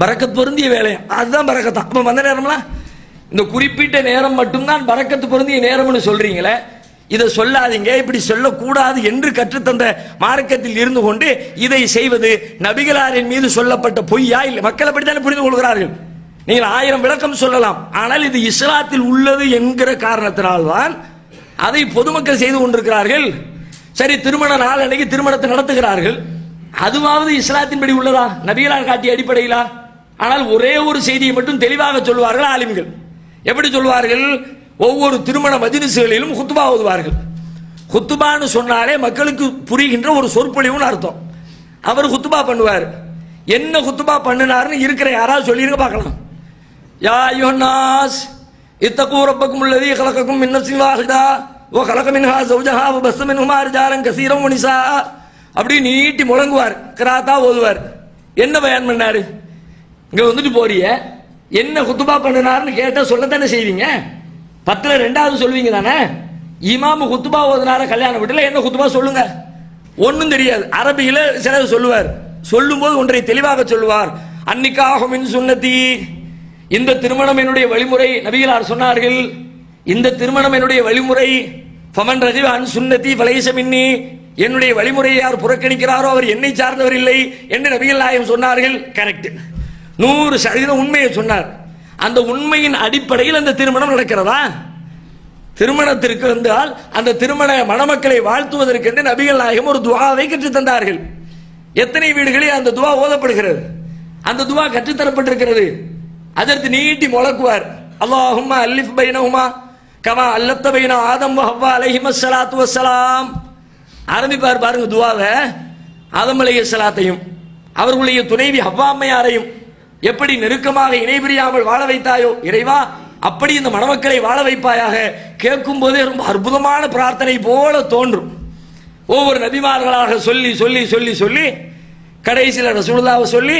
பரக்கத் பொருந்திய வேலை, அதுதான் பரக்கத்தான். அப்ப வந்த நேரம்லாம் இந்த குறிப்பிட்ட நேரம் மட்டும்தான் பரக்கத்து பொருந்திய நேரம்னு சொல்றீங்களே, இதை சொல்லாதீங்க, இப்படி சொல்லக்கூடாது என்று கற்றுத்தந்த மார்க்கத்தில் இருந்து கொண்டு இதை செய்வது நபிகளாரின் மீது சொல்லப்பட்ட பொய்யா? இல்லை, மக்கள் அப்படித்தானே புரிந்து கொள்கிறார்கள். நீங்கள் 1000 விளக்கம் சொல்லலாம், ஆனால் இது இஸ்லாத்தில் உள்ளது என்கிற காரணத்தினால்தான் அதை பொதுமக்கள் செய்து கொண்டிருக்கிறார்கள். சரி, திருமண நாள் அன்னைக்கு திருமணத்தை நடத்துகிறார்கள், அதுவாவது இஸ்லாத்தின்படி உள்ளதா? நபிகளார் காட்டிய அடிப்படையிலா? ஆனால் ஒரே ஒரு செய்தியை மட்டும் தெளிவாக சொல்வார்கள் ஆலிம்கள். எப்படி சொல்வார்கள்? ஒவ்வொரு திருமண மஜ்லிஸ்களிலும் குத்துபா ஓதுவார்கள். குத்துபான்னு சொன்னாலே மக்களுக்கு புரிகின்ற ஒரு சொற்பொழிவுன்னு அர்த்தம். அவர் குத்துபா பண்ணுவார். என்ன குத்துபா பண்ணினார்னு இருக்கிற யாராவது சொல்லிருங்க பார்க்கலாம். யா அய்யுஹன்னாஸ் இத்தகூ ரப்பக்கும் அல்லதீ கலகக்கும் மின் நஃப்ஸின் வாஹிதா வ கலக மின்ஹா ஸௌஜஹா வ பஸ்ஸ மின்ஹுமா ரிஜாலன் கஸீரன் வ நிஸா. அப்படி நீட்டி முழங்குவார், கிராத்தா ஓதுவார். என்ன பயான் பண்ணாரு? இங்க வந்துட்டு போறிய என்ன குத்துபா பண்ணினார்னு கேட்டா சொல்லத்தானே செய்வீங்க. 10ல் 2வது சொல்லுவீங்க தானே. இமாமு குத்துபா ஓதுனார கல்யாண வீட்டுல என்ன குத்துபா சொல்லுங்க. ஒன்னும் தெரியாது. அரபியில சிலர் சொல்லுவார். சொல்லும் போது ஒன்றை தெளிவாக சொல்லுவார். அன்னிக்காஹு மின் சுன்னதி, இந்த திருமணம் என்னுடைய வழிமுறை. நபிகளார் சொன்னார்கள், இந்த திருமணம் என்னுடைய வழிமுறை. ஃபமன் ரஜிவ அன் சுன்னதி ஃபலைஸ மின்னி, என்னுடைய வழிமுறையை யார் புறக்கணிக்கிறாரோ அவர் என்னை சார்ந்தவர் இல்லை என்று நபிகள் நாயகம் சொன்னார்கள். கரெக்ட், 100% உண்மையை சொன்னார். அந்த உண்மையின் அடிப்படையில் அந்த திருமணம் நடக்கிறதா? திருமணத்திற்கு வந்தால் அந்த திருமண மணமக்களை வாழ்த்துவதற்கென்று நபிகள் நாயகம் ஒரு துஆவை கற்றுத் தந்தார்கள். எத்தனை வீடுகளில் அந்த துஆ ஓதப்படுகிறது? அந்த துஆ கற்றுத்தரப்பட்டிருக்கிறது. அதற்கு நீட்டி முழக்குவார். அல்லாஹும்ம அல்லிஃப் பைனஹுமா கமா அல்லஃப்த பைன ஆதம் வ ஹவ்வா அலைஹிமஸ் ஸலாத்து வஸ்ஸலாம். ஆரம்பிப்பார் பாருங்க துஆவை. ஆதம் அலைஹிஸ்ஸலாத்தையும் அவர்களுடைய துணைவி ஹவ்வா அம்மையாரையும் எப்படி நெருக்கமாக இணைபிரியாமல் வாழ வைத்தாயோ இறைவா, அப்படி இந்த மணமக்களை வாழ வைப்பாயாக. கேட்கும் போதே ரொம்ப அற்புதமான பிரார்த்தனை போல தோன்றும். ஒவ்வொரு நபிமார்களாக சொல்லி சொல்லி சொல்லி சொல்லி கடைசியில் ரசூலுல்லாவை சொல்லி,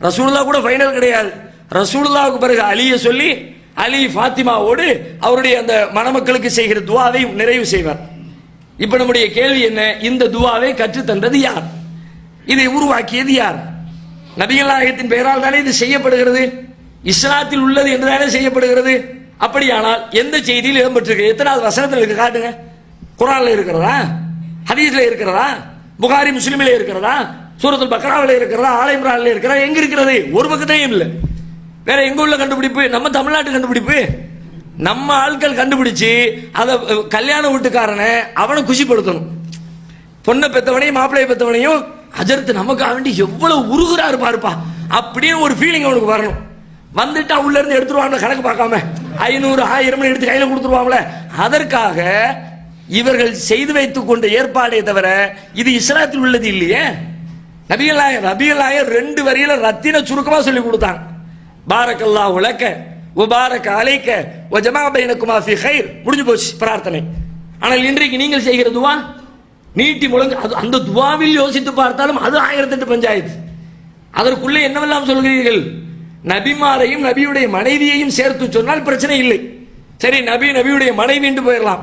ரசூலுல்லா கூட ஃபைனல் கிடையாது, ரசூலுல்லாவுக்கு பிறகு அலியை சொல்லி, அலி ஃபாத்திமாவோடு அவருடைய அந்த மணமக்களுக்கு செய்கிற துஆவை நிறைவு செய்வார். இப்ப நம்முடைய கேள்வி என்ன? இந்த துஆவை கற்றுத்தந்தது யார்? இதை உருவாக்கியது யார்? நபிகள் நாயகத்தின் பெயரால் தானே இது செய்யப்படுகிறது. இஸ்லாத்தில் உள்ளது என்று தானே செய்யப்படுகிறது. அப்படியானால் எந்த செய்தியில் இடம்பெற்றிருக்கு? எத்தனாவது வசனத்தில் இருக்கு காட்டுங்க. குர்ஆன்ல இருக்கிறதா? ஹதீஸ்ல இருக்கிறதா? புகாரி முஸ்லிமில இருக்கிறதா? சூரத்துல் பக்ராவில் இருக்கிறதா? ஆல இம்ரான்ல இருக்கிறதா? எங்க இருக்கிறது? ஒரு பக்கத்தையும் இல்லை. வேற எங்க உள்ள கண்டுபிடிப்பு? நம்ம தமிழ்நாட்டு கண்டுபிடிப்பு. நம்ம ஆட்கள் கண்டுபிடிச்சு அத கல்யாண வீட்டுக்காரனை அவனை குஷிப்படுத்தணும். பொண்ணை பெத்தவனையும் மாப்பிள்ளையை பெத்தவனையும் அஜர்த்து நமக்காக வேண்டி எவ்வளவு உருகுறாரு பாருப்பா அப்படின்னு ஒரு ஃபீலிங் அவனுக்கு வரணும். வந்துட்டா உள்ள இருந்து எடுத்துருவாங்க, கணக்கு பார்க்காம 500 1000 எடுத்து கையில கொடுத்துருவாங்களே. அதற்காக இவர்கள் செய்து வைத்துக் கொண்ட ஏற்பாடே தவிர இது இஸ்லாத்தில் உள்ளது இல்லையே. நபிகள் நாயகம் 2 வரியில ரத்தின சுருக்கமா சொல்லி கொடுத்தாங்க. பாரக்கல்லாஹு லக்க வ பாரக அலைக்க வ ஜமா பைனகுமா ஃபீ கைர். முடிஞ்சு போச்சு பிரார்த்தனை. ஆனால் இன்றைக்கு நீங்கள் செய்கிற துஆ நீட்டி முழங்கு. அந்த துஆவில் யோசித்து பார்த்தாலும் அது 1008 பஞ்சாயத்து. அதற்குள்ளே என்னவெல்லாம் சொல்கிறீர்கள்? நபிமாரையும் நபியுடைய மனைவியையும் சேர்த்து சொன்னால் பிரச்சனை இல்லை. சரி, நபியுடைய மனைவி என்று போயிடலாம்.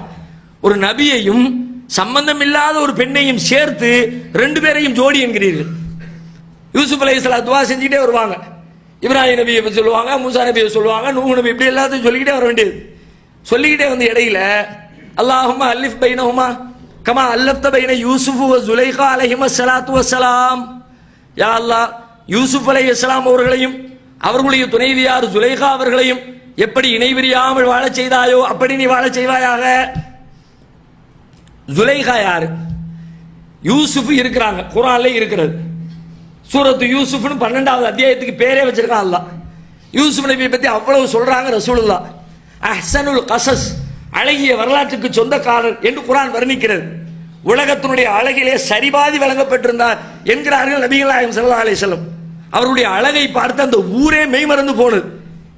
ஒரு நபியையும் சம்பந்தம் இல்லாத ஒரு பெண்ணையும் சேர்த்து 2 பேரையும் ஜோடி என்கிறீர்கள். யூசுப் அலைஹிஸ்ஸலாம் துஆ செஞ்சுட்டே வருவாங்க. இப்ராஹிம் நபியை சொல்லுவாங்க, மூசா நபியை சொல்லுவாங்க, நூஹ் நபி, இப்படி எல்லாத்தையும் சொல்லிக்கிட்டே வர வேண்டியது. சொல்லிக்கிட்டே வந்து இடையில அல்லாஹும்ம அல்லிஃப் பைனஹுமா கமா அல்லஃப்த பைன யூசுஃப் வ ஸுலைஹா அலைஹிமஸ் ஸலாத்து வஸ்ஸலாம். யா அல்லாஹ், யூசுப் அலைஹிஸ்ஸலாம் அவர்களையும் அவர்களுடைய துணைவியார் ஸுலைஹா அவர்களையும் எப்படி இணைபிரியாமல் வாழச் செய்தாயோ அப்படி நீ வாழச் செய்வாயாக. ஸுலைஹா யாரு? யூசுப் இருக்கிறாங்க, குர்ஆன்ல இருக்கிறது. சூரத்து யூசுப்னு 12வது அத்தியாயத்துக்கு பேரே வச்சிருக்கான் அல்லாஹ். யூசுப் நபியை பத்தி அவ்வளவு சொல்றாங்க ரசூலுல்லாஹ். அஹ்ஸனுல் கஸஸ், அழகிய வரலாற்றுக்கு சொந்தக்காரர் என்று குர்ஆன் வர்ணிக்கிறது. உலகத்தினுடைய அழகிலே சரிபாதி வழங்கப்பட்டிருந்தார் என்கிறார்கள் நபிகள் நாயகம் ஸல்லல்லாஹு அலைஹி வஸல்லம். அவருடைய அழகை பார்த்து அந்த ஊரே மெய்மறந்து போனது.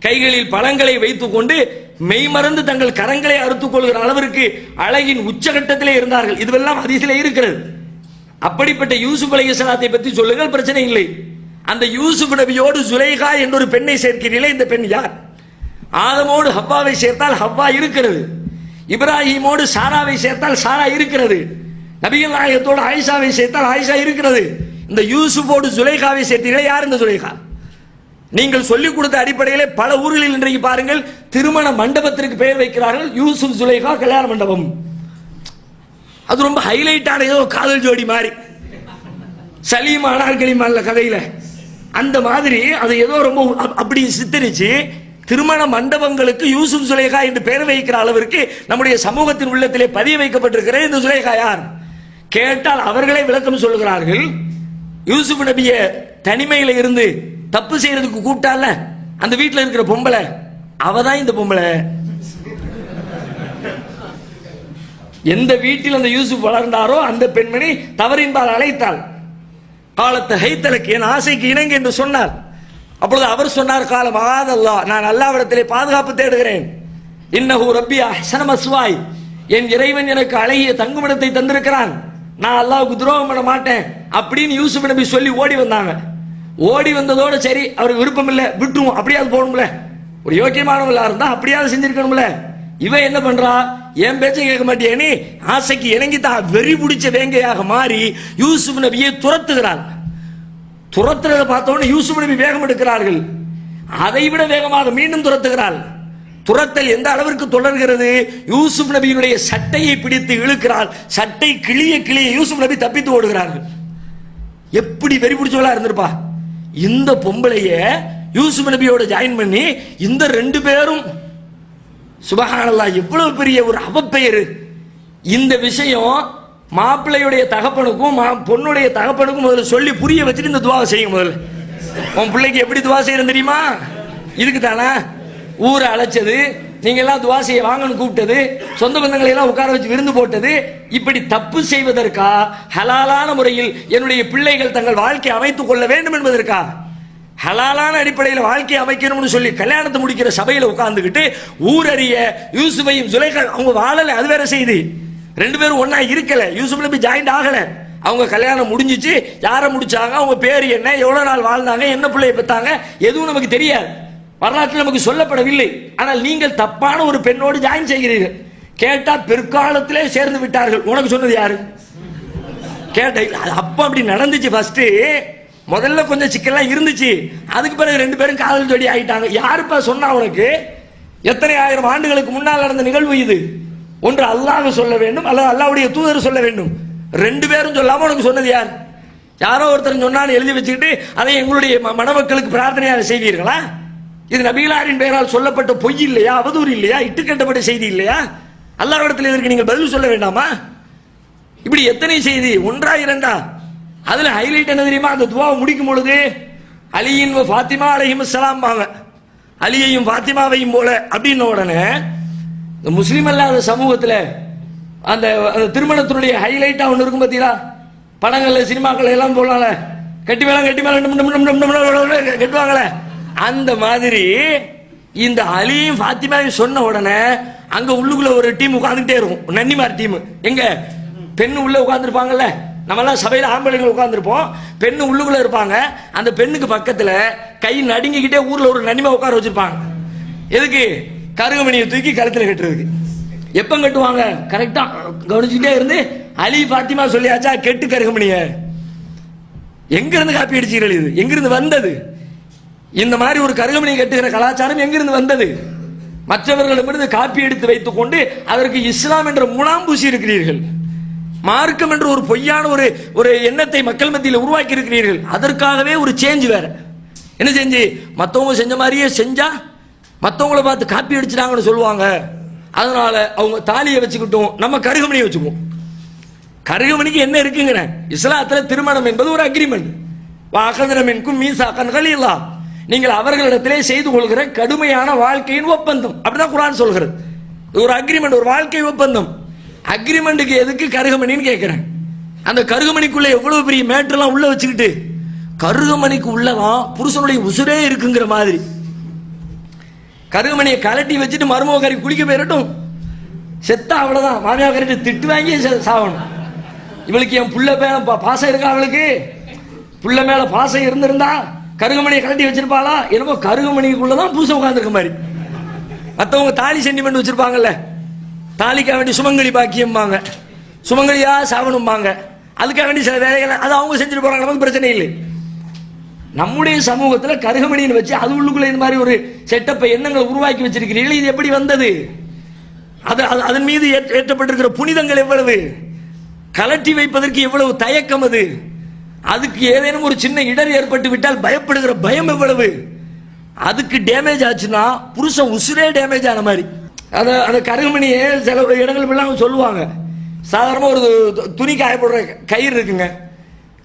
கைகளில் பழங்களை வைத்துக் கொண்டு மெய்மறந்து தங்கள் கரங்களை அறுத்துக் கொள்கிற அளவிற்கு அழகின் உச்சகட்டத்திலே இருந்தார்கள். இதுவெல்லாம் ஹதீஸிலே இருக்கிறது. அப்படிப்பட்ட யூசுப் அலைஹிஸ்ஸலாத்தை பற்றி சொல்லுங்கள், பிரச்சனை இல்லை. அந்த யூசுப் நபியோடு ஸுலைஹா என்ற ஒரு பெண்ணை சேர்க்கிறீர்களே, இந்த பெண் யார்? ஆதமோடு ஹவ்வாவை சேர்த்தால் ஹவ்வா இருக்கிறது. இப்ராஹிமோடு சாராவை சேர்த்தால் சாரா இருக்கிறது. நபிகள் நாயகத்தோடு ஆயிஷாவை சேர்த்தால் ஆயிஷா இருக்கிறது. இந்த யூசுஃபோடு ஸுலைஹாவை சேர்த்தீர்களே, யார் இந்த ஸுலைஹா? நீங்கள் சொல்லிக் கொடுத்த அடிப்படையிலே பல ஊர்களில் இன்றைக்கு பாருங்கள் திருமண மண்டபத்திற்கு பெயர் வைக்கிறார்கள் யூசுப் ஸுலைஹா கல்யாண மண்டபம். அது ரொம்ப ஹைலைட்டான ஏதோ காதல் ஜோடி மாதிரி, சலீம் அனார்கலிமான்ல கதையில அந்த மாதிரி அதை ஏதோ ரொம்ப அப்படி சித்தரிச்சு திருமண மண்டபங்களுக்கு யூசுப் ஸுலைஹா என்று பெயர் வைக்கிற அளவிற்கு நம்முடைய சமூகத்தின் உள்ளத்திலே பதிய வைக்கப்பட்டிருக்கிற இந்த ஸுலைஹா யார் கேட்டால் அவர்களே விளக்கம் சொல்கிறார்கள். யூசுப் நபியை தனிமையில இருந்து தப்பு செய்யறதுக்கு கூப்பிட்டால அந்த வீட்டுல இருக்கிற பொம்பளை, அவதான் இந்த பொம்பளை. எந்த வீட்டில் அந்த யூசுப் வளர்ந்தாரோ அந்த பெண்மணி தவறின்பால் அழைத்தாள். காலத்தை ஹைத்தலுக்கு என் ஆசைக்கு இணங்கு என்று சொன்னார். அப்பொழுது அவர் சொன்னார், காலம் ஆகாதல்லா, நான் அல்லாஹ்விடத்திலே பாதுகாப்பு தேடுகிறேன். இன்னஹு ரப்பி அஹ்ஸன மஸ்வாய், என் இறைவன் எனக்கு அழகிய தங்குமிடத்தை தந்திருக்கிறான், நான் அல்லாஹ்வுக்கு துரோகம் பண்ண மாட்டேன் அப்படின்னு யூசுப் நபி சொல்லி ஓடி வந்தாங்க. ஓடி வந்ததோட சரி, அவருக்கு விருப்பம் இல்லை, விட்டுருவோம், அப்படியாவது போகணும்ல. ஒரு யோக்கியமானவங்களா இருந்தா அப்படியாவது செஞ்சிருக்கணும்ல. இவன் என்ன பண்றா, என் பேச்சை கேட்க மாட்டேன்னு ஆசைக்கு இணங்கி தான் வெறி பிடிச்ச வேங்கையாக மாறி யூசுப் நபியை துரத்துகிறாள். துரத்துறதை பார்த்தோன்னு யூசுப் நபி வேகம் எடுக்கிறார்கள். அதை விட வேகமாக மீண்டும் துரத்துகிறாள். துரத்தல் எந்த அளவிற்கு தொடர்கிறது, யூசுப் நபியினுடைய சட்டையை பிடித்து இழுக்கிறாள். சட்டை கிளிய கிளிய யூசுப் நபி தப்பித்து ஓடுகிறார்கள். எப்படி வெறி பிடிச்சவளா இருந்திருப்பா. இந்த பொம்பளைய யூசுப் நபியோட ஜாயின் பண்ணி இந்த ரெண்டு பேரும், சுபஹானல்லாஹ், எவ்வளவு பெரிய ஒரு அவப்பெயர். இந்த விஷயம் மாப்பிள்ளையுடைய தகப்பனுக்கும் பொண்ணுடைய தகப்பனுக்கும் முதல்ல சொல்லி புரிய வச்சுட்டு இந்த துவா செய்யுங்க. முதல்ல உன் பிள்ளைக்கு எப்படி துவா செய்யறது தெரியுமா? இதுக்கு தானே ஊரை அழைச்சது, நீங்க எல்லாம் துவா செய்ய வாங்கன்னு கூப்பிட்டது, சொந்த பந்தங்களை எல்லாம் உட்கார வச்சு விருந்து போட்டது. இப்படி தப்பு செய்வதற்கா, ஹலாலான முறையில் என்னுடைய பிள்ளைகள் தங்கள் வாழ்க்கை அமைத்துக் கொள்ள வேண்டும் என்பதற்கா, ஹலாலான அடிப்படையில் வாழ்க்கை அமைக்கணும்னு சொல்லி கல்யாணத்தை முடிக்கிற சபையில உட்கார்ந்துகிட்டு ஊரறிய யூசுஃபையும் சுலைகா அவங்க வாழல. அது வேற செய்தி. ரெண்டு பேரும் ஒன்னா இருக்கல, யூசுப் நபி ஜாயிண்ட் ஆகல. அவங்க கல்யாணம் முடிஞ்சிச்சு, யாரை முடிச்சாங்க, அவங்க பேர் என்ன, எவ்வளவு நாள் வாழ்ந்தாங்க, என்ன பிள்ளைய பெற்றாங்க, எதுவும் நமக்கு தெரியாது, வரலாற்றில் நமக்கு சொல்லப்படவில்லை. ஆனால் நீங்கள் தப்பான ஒரு பெண்ணோடு ஜாயின் செய்கிறீர்கள். கேட்டா பிற்காலத்திலே சேர்ந்து விட்டார்கள். உனக்கு சொன்னது யாரு கேட்ட? அப்ப அப்படி நடந்துச்சு. ஃபர்ஸ்ட் முதல்ல கொஞ்சம் சிக்கல்லாம் இருந்துச்சு, அதுக்கு பிறகு ரெண்டு பேரும் காதல் ஜோடி ஆயிட்டாங்க. யாருப்பா சொன்னா உனக்கு? எத்தனை ஆயிரம் ஆண்டுகளுக்கு முன்னால் நடந்த நிகழ்வு இது. ஒன்று அல்லாஹ் சொல்ல வேண்டும், அல்லது அல்லாஹ்வுடைய தூதர் சொல்ல வேண்டும். ரெண்டு பேரும் சொல்லாம உனக்கு சொன்னது யார்? யாரோ ஒருத்தர் சொன்னான்னு எழுதி வச்சுக்கிட்டு அதை எங்களுடைய மணமக்களுக்கு பிரார்த்தனையாக செய்வீர்களா? இது நபிகளாரின் பெயரால் சொல்லப்பட்ட பொய் இல்லையா, அவதூறு இல்லையா, இட்டுக்கட்டப்பட்ட செய்தி இல்லையா? அல்லாஹ்விடத்தில் இதற்கு நீங்கள் பதில் சொல்ல வேண்டாமா? இப்படி எத்தனை செய்தி, ஒன்றா இரண்டா? அதுல ஹைலைட் என்ன தெரியுமா? அந்த துவாவை முடிக்கும் பொழுது அலியின் ஃபாத்திமா அலைஹிஸ்ஸலாம் வாங்க, அலியையும் ஃபாத்திமாவையும் போல அப்படின்ன உடனே இந்த முஸ்லிம் அல்லாத சமூகத்தில் அந்த திருமணத்தினுடைய ஹைலைட்டா ஒன்று இருக்கும் பார்த்தீங்களா? படங்கள்ல சினிமாக்கள் எல்லாம் போடலாம்ல, கட்டி மேல கட்டுவாங்களே, அந்த மாதிரி இந்த அலியும் ஃபாத்திமாவையும் சொன்ன உடனே அங்க உள்ளுக்குள்ள ஒரு டீம் உட்கார்ந்துட்டே இருக்கும், நன்னிமார் டீம். எங்க பெண்ணு உள்ள உட்கார்ந்துருப்பாங்கல்ல, நம்ம எல்லாம் சபையில ஆம்பளைகள் உட்கார்ந்துருப்போம், பெண்ணு உள்ளுக்குள்ள இருப்பாங்க. அந்த பெண்ணுக்கு பக்கத்துல கை நடுங்கிக்கிட்டே ஊர்ல ஒரு நன்னிமா உட்கார வச்சிருப்பாங்க. எதுக்கு? கருகமணியை தூக்கி கழுத்துல கட்டுறதுக்கு. எப்ப கட்டுவாங்க? கரெக்டா கவனிச்சுட்டே இருந்து அலி ஃபாத்திமா சொல்லியாச்சா, கெட்டு கருகமணிய. எங்க இருந்து காப்பி அடிச்சீர்கள்? இது எங்கிருந்து வந்தது? இந்த மாதிரி ஒரு கருகமணி கட்டுகிற கலாச்சாரம் எங்கிருந்து வந்தது? மற்றவர்களிடமிருந்து காப்பி எடுத்து வைத்துக் கொண்டு அதற்கு இஸ்லாம் என்ற முலாம் பூசி இருக்கிறீர்கள். மார்க்கம் என்ற ஒரு பொய்யான ஒரு எண்ணத்தை மக்கள் மத்தியில் உருவாக்கி இருக்கிறீர்கள். அதற்காகவே ஒரு சேஞ்ச் வேற. என்ன செஞ்சு? மற்றவங்க செஞ்ச மாதிரியே செஞ்சா மற்றவங்கள பார்த்து காப்பி அடிச்சிட்டாங்கன்னு சொல்லுவாங்க. அதனால அவங்க தாலியை வச்சுக்கிட்டோம், நம்ம கருகமணியை வச்சுக்குவோம். கருகமணிக்கு என்ன இருக்குங்கிற? இஸ்லாத்துல திருமணம் என்பது ஒரு அக்ரிமெண்ட். வாகதரமென்கும் மீசாக்கன் கலீலா, நீங்கள் அவர்களிடத்திலே செய்து கொள்கிற கடுமையான வாழ்க்கையின் ஒப்பந்தம். அப்படிதான் குர்ஆன் சொல்கிறது. ஒரு அக்ரிமெண்ட், ஒரு வாழ்க்கை ஒப்பந்தம். அக்ரிமெண்ட்டுக்கு எதுக்கு கருகமணின்னு கேட்கிறேன். அந்த கருகமணிக்குள்ள எவ்வளவு பெரிய மேட்டர்லாம் உள்ள வச்சுக்கிட்டு, கருகமணிக்கு உள்ளதான் புருஷனுடைய உசுரே இருக்குங்கிற மாதிரி. கருகமணியை கலட்டி வச்சுட்டு மருமக கறி குளிக்க போயிடட்டும், செத்தா அவ்வளவுதான். மாமியார் கறிட்டு திட்டு வாங்கி சாவணும். இவளுக்கு என் புள்ள மேல பாசம் இருக்கா? அவளுக்கு புள்ள மேல பாசம் இருந்திருந்தா கருகமணியை கலட்டி வச்சிருப்பாளா? என்னமோ கருகமணிக்குள்ளதான் பூசை உட்கார்ந்துருக்க மாதிரி. மற்றவங்க தாலி சென்டிமெண்ட் வச்சிருப்பாங்கல்ல, தாலிக்காக வேண்டி சுமங்கலி பாக்கியம்பாங்க, சுமங்கலியா சாவணும்பாங்க. அதுக்காக வேண்டி சில வேலைகளை அது அவங்க செஞ்சுட்டு போறாங்க, நமக்கு பிரச்சனை இல்லை. நம்முடைய சமூகத்தில் கருகமணின்னு வச்சு அது உள்ளுக்குள்ள இந்த மாதிரி ஒரு செட்டப்பை எண்ணங்களை உருவாக்கி வச்சிருக்கிறீர்கள். இது எப்படி வந்தது? அதன் மீது ஏற்றப்பட்டிருக்கிற புனிதங்கள் எவ்வளவு, கலட்டி வைப்பதற்கு எவ்வளவு தயக்கம், அது அதுக்கு ஏதேனும் ஒரு சின்ன இடர் ஏற்பட்டு விட்டால் பயப்படுகிற பயம் எவ்வளவு, அதுக்கு டேமேஜ் ஆச்சுன்னா புருஷன் உசுரே டேமேஜ் ஆன மாதிரி. அந்த கருகமணியை சில இடங்கள் சொல்லுவாங்க. சாதாரணமா ஒரு துணி காயப்படுற கயிறு இருக்குங்க,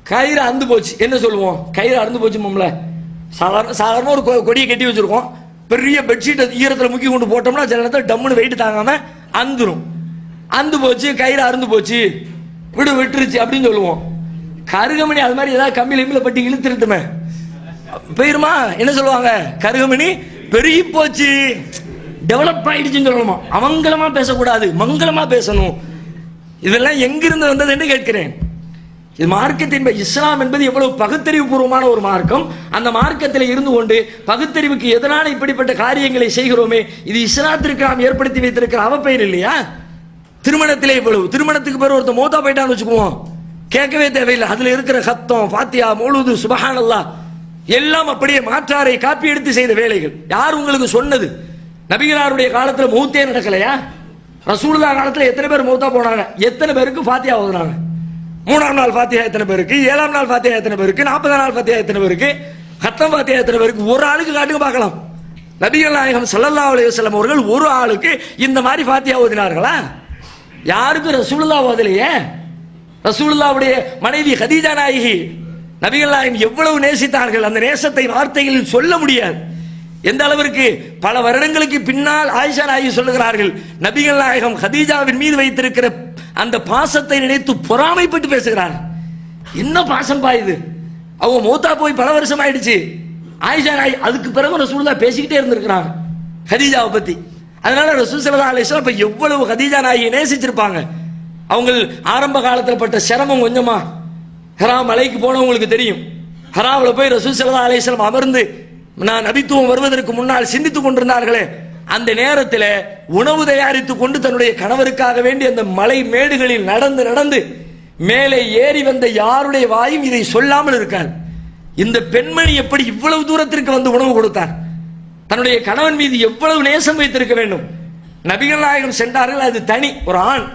கயிறு அந்து போச்சு, என்ன சொல்லுவோம்? கயிறு அறுந்து போச்சு. சாதாரண ஒரு கொடியை கட்டி வச்சிருக்கோம். பெரிய பெட்ஷீட்டை ஈரத்தில் முக்கி கொண்டு போட்டோம்னா சில நேரத்தில் டம்முன்னு வெயிட் தாங்காம அந்துரும். அந்து போச்சு, கயிறு அருந்து போச்சு, விட்டுருச்சு அப்படின்னு சொல்லுவோம். கருகமணி அது மாதிரி ஏதாவது கம்பியில பட்டி இழுத்துருட்டுமே போயிருமா? என்ன சொல்லுவாங்க? கருகமணி பெருகி போச்சு, டெவலப் ஆயிடுச்சுன்னு சொல்லணுமா? அமங்கலமா பேசக்கூடாது, மங்களமா பேசணும். இதெல்லாம் எங்கிருந்து வந்தது என்று கேட்கிறேன். இது மார்க்கத்தின் இஸ்லாம் என்பது எவ்வளவு பகுத்தறிவு பூர்வமான ஒரு மார்க்கம். அந்த மார்க்கத்தில் இருந்து கொண்டு பகுத்தறிவுக்கு எதிரான இப்படிப்பட்ட காரியங்களை செய்கிறோமே, இது இஸ்லாத்திற்கு நாம் ஏற்படுத்தி வைத்திருக்கிற அவப்பெயர் இல்லையா? திருமணத்திலே இவ்வளவு, திருமணத்துக்கு பிறகு ஒருத்தர் மௌத்தா போயிட்டான்னு வச்சுக்குவோம், கேட்கவே தேவையில்லை. அதுல இருக்கிற ஹத்தம், ஃபாத்தியா, மௌலூது, சுபஹானல்லாஹ் எல்லாம் அப்படியே மாற்றாரை காப்பி எடுத்து செய்த வேலைகள். யார் உங்களுக்கு சொன்னது? நபிகளாருடைய காலத்துல மௌத்தே நடக்கலையா? ரசூலுல்லாஹ் காலத்துல எத்தனை பேர் மௌத்தா போனாங்க? எத்தனை பேருக்கு ஃபாத்தியா ஓதுனாங்க? 3ஆம் நாள் ஃபாத்தியா எத்தனை பேருக்கு? 7ஆம் நாள் ஃபாத்தியா எத்தனை பேருக்கு? 40ஆம் நாள் ஃபாத்தியா எத்தனை பேருக்கு? ஹத்தம் ஃபாத்தியா எத்தனை பேருக்கு? ஒரு ஆளுக்கு காட்டுங்க பார்க்கலாம். நபிகள் நாயகம் ஸல்லல்லாஹு அலைஹி வஸல்லம் அவர்கள் ஒரு ஆளுக்கு இந்த மாதிரி ஃபாத்தியா ஓதினார்களா? யாருக்கு ரசூலுல்லாஹ் ஓதலையே? ரசூலுல்லாஹ்வுடைய மனைவி கதீஜா நாயகி நபிகள் நாயகம் எவ்வளவு நேசித்தார்கள், அந்த நேசத்தை வார்த்தைகளில் சொல்ல முடியாது. எந்த அளவிற்கு பல வருடங்களுக்கு பின்னால் ஆயிஷா நாயகி சொல்லுகிறார்கள், நபிகள் நாயகம் கதீஜாவின் மீது வைத்திருக்கிற அந்த பாசத்தை நினைத்து பொறாமைப்பட்டு பேசுகிறார். என்ன பாசம் பாயுது? அவங்க மூத்தா போய் பல வருஷம் ஆயிடுச்சு. ஆயிஷா நாயகி அதுக்கு பிறகு ரசூலுல்லாஹ் பேசிக்கிட்டே இருந்திருக்கிறாங்க கதீஜாவை பத்தி. அதனால ரசூல் ஸல்லல்லாஹு அலைஹி வஸல்லம் இப்ப எவ்வளவு கதீஜா நாயகியை நேசிச்சிருப்பாங்க. அவங்க ஆரம்ப காலத்தில் பட்ட சிரமம் கொஞ்சமா? ஹரா மலைக்கு போனவங்களுக்கு தெரியும். ஹராவில் போய் ரசூல் ஸல்லல்லாஹு அலைஹி வஸல்லம் அமர்ந்து நான் நபித்துவம் வருவதற்கு முன்னால் சிந்தித்துக் கொண்டிருந்தார்களே, அந்த நேரத்தில் உணவு தயாரித்துக் கொண்டு தன்னுடைய கணவருக்காக வேண்டி அந்த மலை மேடுகளில் நடந்து நடந்து மேலே ஏறி வந்த யாருடைய வாயும் இதை சொல்லாமல் இருக்கார். இந்த பெண்மணி எப்படி இவ்வளவு தூரத்திற்கு வந்து உணவு கொடுத்தார்? தன்னுடைய கணவன் மீது எவ்வளவு நேசம் வைத்திருக்க வேண்டும். நபிகள் நாயகம் சென்றார்கள், அது தனி. ஒரு ஆண்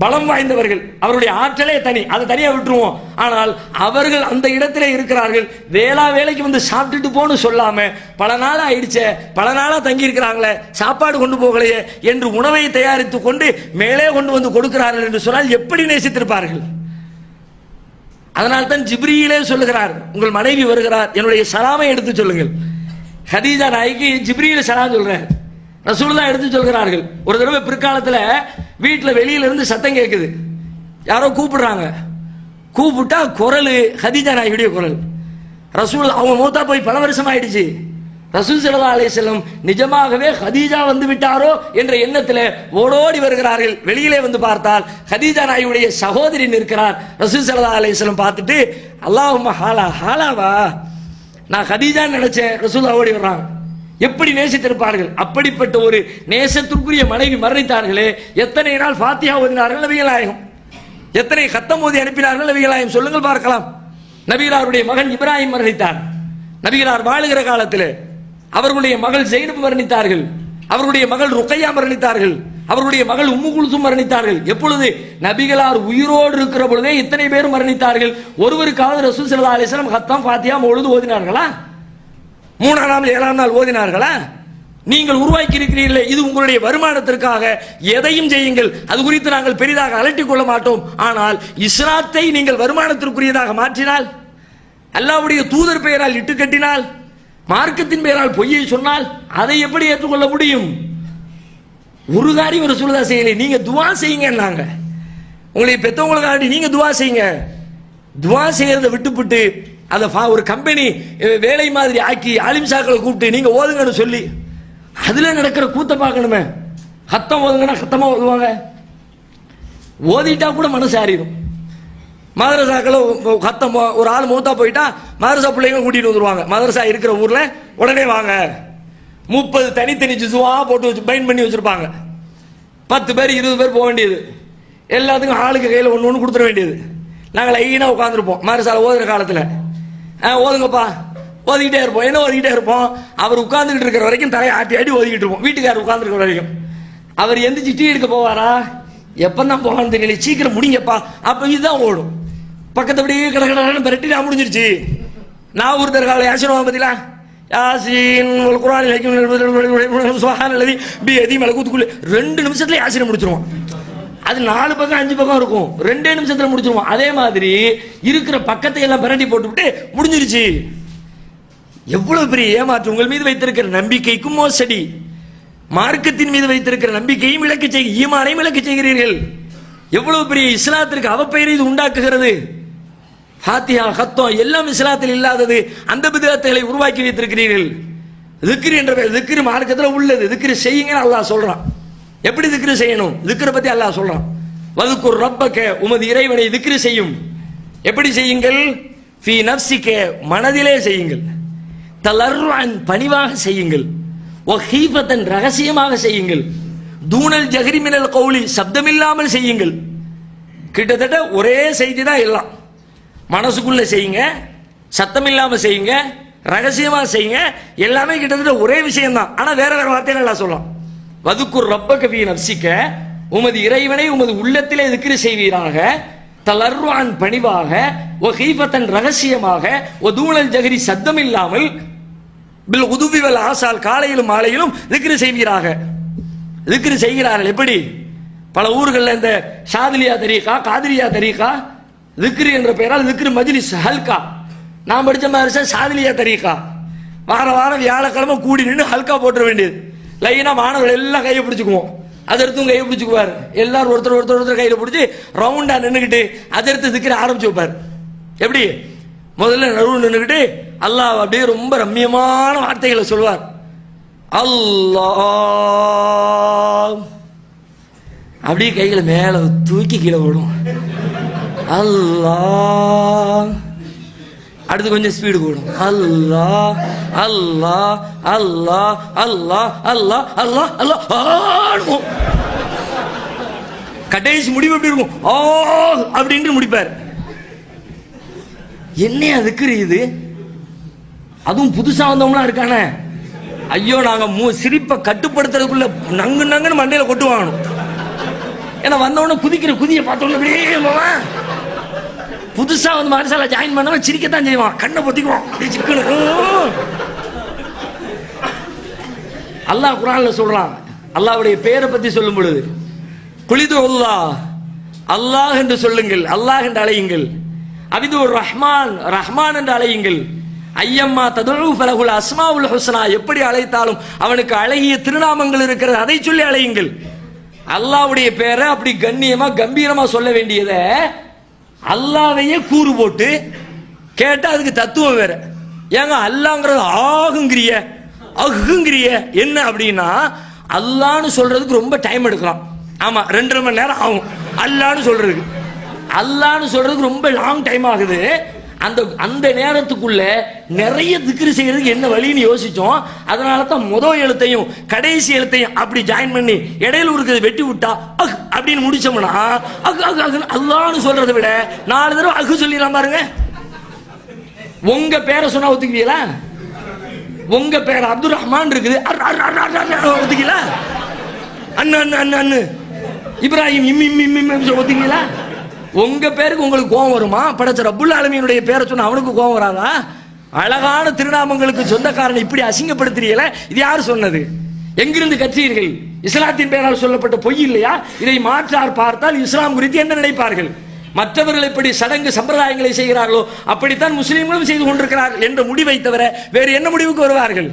பலம் வாய்ந்தவர்கள், அவருடைய ஆற்றலே தனி, அதை தனியா விட்டுருவோம். ஆனால் அவர்கள் அந்த இடத்திலே இருக்கிறார்கள். வேலைக்கு வந்து சாப்பிட்டுட்டு போன்னு சொல்லாம, பல நாள் ஆயிடுச்சே, பல நாளா தங்கி இருக்கிறாங்களே, சாப்பாடு கொண்டு போகலையே என்று உணவை தயாரித்து கொண்டு மேலே கொண்டு வந்து கொடுக்கிறார்கள் என்று சொன்னால் எப்படி நேசித்திருப்பார்கள்? அதனால் தான் ஜிப்ரீலே சொல்லுகிறார், உங்கள் மனைவி வருகிறார், என்னுடைய சலாமை எடுத்து சொல்லுங்கள். கதீஜா நாய்க்கு ஜிப்ரீல் சலாம் சொல்றார், ரசூலுல்லாஹ் எடுத்து சொல்கிறார்கள். ஒரு தடவை பிற்காலத்துல வீட்டுல வெளியில இருந்து சத்தம் கேட்குது, யாரோ கூப்பிடுறாங்க. கூப்பிட்டா குரல் கதீஜா நாயுடைய குரல். ரசூல் அவங்க மூத்தா போய் பல வருஷம் ஆயிடுச்சு. ரசூல் ஸல்லல்லாஹு அலைஹி வஸல்லம் நிஜமாகவே கதீஜா வந்து விட்டாரோ என்ற எண்ணத்தில் ஓடோடி வருகிறார்கள். வெளியிலே வந்து பார்த்தால் கதீஜா நாயுடைய சகோதரி நிற்கிறார். ரசூல் ஸல்லல்லாஹு அலைஹி வஸல்லம் பார்த்துட்டு, அல்லாஹும்ம ஹாலாவா, நான் கதீஜா நினைச்சேன். ரசூலுல்லாஹ் ஓடி வர்றாங்க. எப்படி நேசித்திருப்பார்கள்? அப்படிப்பட்ட ஒரு நேசத்திற்குரிய மனைவி மரணித்தார்களே, எத்தனை நாள் ஃபாத்தியா ஓதினார்கள் நபிகள் நாயகம்? எத்தனை கத்தம் ஓதி அனுப்பினார்கள் நபிகள் நாயகம்? சொல்லுங்கள் பார்க்கலாம். நபிகளாருடைய மகன் இப்ராஹிம் மரணித்தார். நபிகளார் வாழுகிற காலத்தில் அவர்களுடைய மகள் ஜெயினப் மரணித்தார்கள். அவர்களுடைய மகள் ருக்கையா மரணித்தார்கள். அவர்களுடைய மகள் உம்மு குல்சும் மரணித்தார்கள். எப்பொழுது? நபிகளார் உயிரோடு இருக்கிற பொழுதே இத்தனை பேரும் மரணித்தார்கள். ஒருவருக்காவது ரசூல் ஸல்லல்லாஹு அலைஹி வஸல்லம் கத்தம் ஃபாத்தியா மௌலூத் ஓதினார்களா? 3ஆம் நாள் 7ஆம் நாள் ஓதினார்களா? நீங்கள் உருவாக்கி இருக்கிறீர்களே, இது உங்களுடைய வருமானத்திற்காக எதையும் செய்யுங்கள், அது குறித்து நாங்கள் பெரிதாக அலட்டிக் கொள்ள மாட்டோம். ஆனால் இஸ்லாத்தை நீங்கள் வருமானத்திற்குரியதாக மாற்றினால், அல்லாஹ்வுடைய தூதர் பெயரால் இட்டு கட்டினால், மார்க்கத்தின் பெயரால் பொய்யை சொன்னால் அதை எப்படி ஏற்றுக்கொள்ள முடியும்? ஒரு காரியம் ரசூலுல்லாஹ் செய்யலை. நீங்க துஆ செய்யுங்க, உங்களை பெற்றவங்களுக்காண்டி நீங்க துஆ செய்யுங்க. துஆ செய்யறதை விட்டுவிட்டு அதை ஒரு கம்பெனி வேலை மாதிரி ஆக்கி ஆலிம்சாக்களை கூப்பிட்டு நீங்க ஓதுங்கன்னு சொல்லி அதுல நடக்கிற கூத்த பார்க்கணுமே. கத்தம் ஓதுங்கன்னா கத்தமா ஓதுவாங்க, ஓதிட்டா கூட மனசு ஆறிடும். மதரசாக்களை கத்தம் ஒரு ஆள் மூத்தா போயிட்டா மதரசா பிள்ளைங்க கூட்டிட்டு வந்துருவாங்க. மதரசா இருக்கிற ஊர்ல உடனே வாங்க, 30 தனித்தனி ஜுசுவா போட்டு வச்சு பைன் பண்ணி வச்சிருப்பாங்க. 10 பேர் 20 பேர் போக வேண்டியது, எல்லாத்துக்கும் ஆளுக்கு கையில் ஒன்று ஒன்று கொடுத்துட வேண்டியது. நாங்கள் லைனாக உட்காந்துருப்போம் மதரசால ஓதுற காலத்தில். ஓதுங்கப்பா, ஓதிக்கிட்டே இருப்போம். என்ன ஓதிக்கிட்டே இருப்போம்? அவர் உட்கார்ந்துக்கிட்டு இருக்கிற வரைக்கும் தலையை ஆட்டி ஆட்டி ஓதிக்கிட்டு இருப்போம். வீட்டுக்காரர் உட்கார்ந்துருக்கிற வரைக்கும். அவர் எந்திரிச்சு டீ எடுக்க போவாரா? எப்பந்தான் போவான்னு தெரியல, சீக்கிரம் முடிங்கப்பா. அப்ப இதுதான் ஓடும். பக்கத்து அப்படியே கடற்கடன்னு பெரட்டி நான் முடிஞ்சிருச்சு. நான் ஒரு தற்கால யாசின் பத்திலா யாசின் குர்ஆன் சுப்ஹானல்லதி பியதி மலகுத்துக்குள்ள 2 நிமிஷத்துல யாசினை முடிச்சிருவோம். அது 4 பக்கம் 5 பக்கம் இருக்கும், 2 நிமிஷத்துல முடிச்சிருவோம். அதே மாதிரி இருக்கிற பக்கத்தை எல்லாம் பிரட்டி போட்டுவிட்டு முடிஞ்சிருச்சு. எவ்வளவு பெரிய ஏமாற்று! உங்கள் மீது வைத்திருக்கிற நம்பிக்கைக்கும் மோசடி, மார்க்கத்தின் மீது வைத்திருக்கிற நம்பிக்கையும் இழக்க செய்ய, ஈமானையும் இழக்க செய்கிறீர்கள். எவ்வளவு பெரிய இஸ்லாத்திற்கு அவப்பெயரை இது உண்டாக்குகிறது. ஃபாத்திஹா, ஹத்தம் எல்லாம் இஸ்லாத்தில் இல்லாதது. அந்த பிதஅத்துகளை உருவாக்கி வைத்திருக்கிறீர்கள். திக்ர் என்ற பெயர், திக்ர் மார்க்கத்தில் உள்ளது. திக்ர் செய்யுங்கன்னு அல்லாஹ் சொல்றான். எப்படி திக்ர் செய்யணும்? திக்ரை பத்தி அல்லாஹ் சொல்றான். வதுக்குர் ரப்பக, உமது இறைவனை திக்ர் செய்யும். எப்படி செய்யுங்கள்? ஃபீ நஃப்ஸிக, மனதிலே செய்யுங்கள். தலர்ருஅன், பணிவாக செய்யுங்கள். வஹீஃபத்தன், ரகசியமாக செய்யுங்கள். தூனல் ஜஹரி மினல் கௌலி, சப்தமில்லாமல் செய்யுங்கள். கிட்டத்தட்ட ஒரே செய்தி தான் எல்லாம். மனசுக்குள்ள செய்யுங்க, சத்தம் இல்லாம செய்யுங்க, ரகசியமா செய்யுங்க, எல்லாமே கிட்டத்தட்ட ஒரே விஷயம் தான். ஆனா வேற வேற வார்த்தைகள் எல்லாம் சொல்லலாம். வதுக்குர் ரப்பக ஃபீ நஃப்ஸிக, உமது இறைவனை உமது உள்ளத்திலே திக்ர் செய்வீராக. தலர்ருஅன், பணிவாக. வஹீஃபத்தன், ரகசியமாக. வதூனல் ஜஹரி, சத்தம் இல்லாமல். பில் உதுவி வல் ஆசால், காலையிலும் மாலையிலும் திக்ர் செய்வீராக. திக்ர் செய்கிறார்கள். எப்படி? பல ஊர்களில் இந்த ஷாதிலியா தரீகா, காதிரியா தரீகா, திக்ர் என்ற பெயரால் திக்ர் மஜ்லிஸ் ஹல்கா. நான் படிச்ச மாதிரி ஷாதிலியா தரீகா. வார வாரம் வியாழக்கிழமை கூடி நின்று ஹல்கா போட்டுற வேண்டியது. லைனா மாணவர்கள் எல்லாம் கையை பிடிச்சுக்குவோம். அதற்கும் கையை பிடிச்சுக்குவார். எல்லாரும் ஒருத்தர் ஒருத்தர் ஒருத்தர் கையில பிடிச்சி ரவுண்டா நின்றுக்கிட்டு அதற்கு திக்ர ஆரம்பிச்சு வைப்பார். எப்படி? முதல்ல நடுவு நின்றுக்கிட்டு அல்லாஹ் அப்படியே ரொம்ப ரம்மியமான வார்த்தைகளை சொல்வார். அல்லாஹ், அப்படியே கைகளை மேல தூக்கி கீழே போடும். அல்லாஹ், அடுத்து கொஞ்சம் ஸ்பீடு போடும். அல்லாஹ் அல்லாஹ் அல்லாஹ் அல்லாஹ் அல்லாஹ் அல்லாஹ் அல்லாஹ். கடைசி முடிவு எப்படி இருக்கும்? ஆ அப்படின்னு முடிப்பார். என்ன அதுக்கு இது? அதுவும் புதுசா வந்தவங்களா இருக்கானே, ஐயோ நாங்க சிரிப்பை கட்டுப்படுத்துறதுக்குள்ள நங்கு நங்குன்னு மண்டையில கொட்டு வாங்கணும். ஏன்னா வந்தவொடனே குதிக்கிற குதியை பார்த்தோம்னா புதுசா வந்து மனசால ஜாயின் பண்ணவன் சிரிக்கத்தான் செய்வான். கண்ணை பொத்திக்குவான். அல்லாஹ் குர்ஆன்ல சொல்றான். அல்லாஹ்வுடைய பெயரை பத்தி சொல்லும் பொழுது குலிது அல்லாஹ், அல்லாஹ் என்று சொல்லுங்கள், அல்லாஹ் என்று அழையுங்கள். அபிது ரஹ்மான், ரஹ்மான் என்று அழையுங்கள். ஐயம்மா ததுஉ ஃபலஹுல் அஸ்மாஉல் ஹுஸ்னா, எப்படி அழைத்தாலும் அவனுக்கு அழகிய திருநாமங்கள் இருக்கிறது, அதை சொல்லி அழையுங்கள். அல்லாஹ்வுடைய பெயரை அப்படி கண்ணியமா கம்பீரமா சொல்ல வேண்டியதை அல்லாஹ்வையே கூறு போட்டு கேட்டா அதுக்கு தத்துவம் வேற. ஏங்க அல்லாஹ்ங்கிறது ஆகுங்கிறிய அகுங்கிறிய என்ன அப்படின்னா, அல்லாஹ்னு சொல்றதுக்கு ரொம்ப டைம் எடுக்கலாம். ஆமா, 2.5 மணி நேரம் ஆகும் அல்லாஹ்னு சொல்றதுக்கு. அல்லாஹ்னு சொல்றதுக்கு ரொம்ப லாங் டைம் ஆகுது. அந்த நேரத்துக்குள்ள நிறைய திக்ரு செய்யறதுக்கு என்ன வழின்னு யோசிச்சோம். அதனால தான் முதல் எழுத்தையும் கடைசி எழுத்தையும் அப்படி ஜாயின் பண்ணி இடையில இருக்கிறத வெட்டி விட்டா அக் அப்படின்னு முடிச்சோம்னா அக் அக் அக் அல்லாஹ்னு சொல்றதை விட 4 தடவை அகு சொல்லிடலாம் பாருங்க. உங்க பேரை சொன்னா ஒத்துக்குவீங்களா? உங்க பேர் அப்துல் ரஹ்மான் இருக்குது, ஒத்துக்கீங்களா? அண்ணு அண்ணு அண்ணு அண்ணு இப்ராஹிம் இம் இம் இம் ஒத்துக்கீங்களா? உங்க பேருக்கு உங்களுக்கு கோபம் வருமா? படைச்ச ரப்புல் ஆலமீனுடைய பேரை சொன்ன அவனுக்கு கோபம் வராதா? அழகான திருநாமங்களுக்கு சொந்தக்காரன் இப்படி அசிங்கப்படுத்துறீங்கள, இது யாரு சொன்னது? எங்கிருந்து கற்றீர்கள்? இஸ்லாத்தின் பெயரால் சொல்லப்பட்ட பொய் இல்லையா? இதை மாற்றார் பார்த்தால் இஸ்லாம் குறித்து என்ன நினைப்பார்கள்? மற்றவர்கள் எப்படி சடங்கு சம்பிரதாயங்களை செய்கிறார்களோ அப்படித்தான் முஸ்லீம்களும் செய்து கொண்டிருக்கிறார்கள் என்ற முடிவை தவிர வேறு என்ன முடிவுக்கு வருவார்கள்?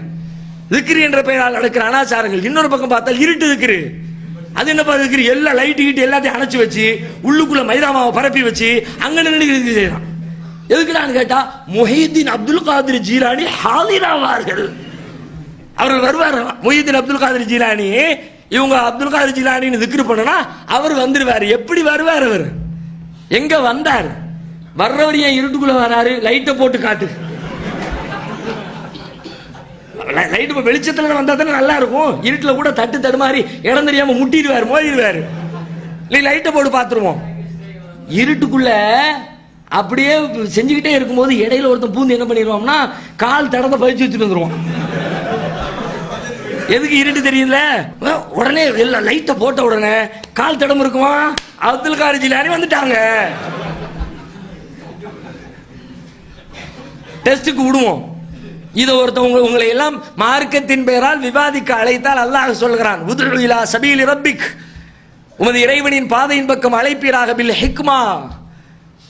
திக்ர் என்ற பெயரால் நடக்கிற அனாச்சாரங்கள். இன்னொரு பக்கம் பார்த்தால் இருட்டு திக்ர். அது என்ன பண்ணுறது? எல்லாம் லைட்டு கிட்டு எல்லாத்தையும் அணைச்சு வச்சு உள்ளுக்குள்ள மைதாமாவை பரப்பி வச்சு அங்க நின்று செய்யறான். எதுக்குடான்னு கேட்டா, முஹிதீன் அப்துல் காதிர் ஜீலானி ஹாலிராவார்கள். அவர்கள் வருவார். முஹிதீன் அப்துல் காதிர் ஜீலானி, இவங்க அப்துல் காதிர் ஜீலானின்னு திக்ர் பண்ணனா அவர் வந்துருவாரு. எப்படி வருவார்? அவர் எங்க வந்தார்? வர்றவர் ஏன் இருட்டுக்குள்ள வராரு? லைட்டை போட்டு காட்டு. லைட் வெளிச்சத்துல வந்தா தானே நல்லா இருக்கும். இருட்டுல கூட தட்டு தடுமாறி இடம் தெரியாம முட்டிடுவாரு, மோதிடுவாரு. லைட்டை போட்டு பாத்துருவோம். இருட்டுக்குள்ள அப்படியே செஞ்சுக்கிட்டே இருக்கும்போது இடையில ஒருத்தன் பூந்து என்ன பண்ணிடுவோம்னா கால் தடத்தை பறிச்சு வச்சுட்டு வந்துருவோம். எதுக்கு? இருட்டு தெரியல. உடனே எல்லாம் லைட்டை போட்ட உடனே கால் தடம் இருக்குமா? அப்துல் காதிர் ஜிலானி வந்துட்டாங்க. டெஸ்டுக்கு விடுவோம். இதை ஒருத்தவங்க உங்களை எல்லாம் மார்க்கத்தின் பெயரால் விவாதிக்க அழைத்தால் அல்லாஹ் சொல்கிறான், உதுஉ இலா சபீலி ரப்பிக், உமது இறைவனின் பாதையின் பக்கம் அழைப்பீராக, பில் ஹிக்மா,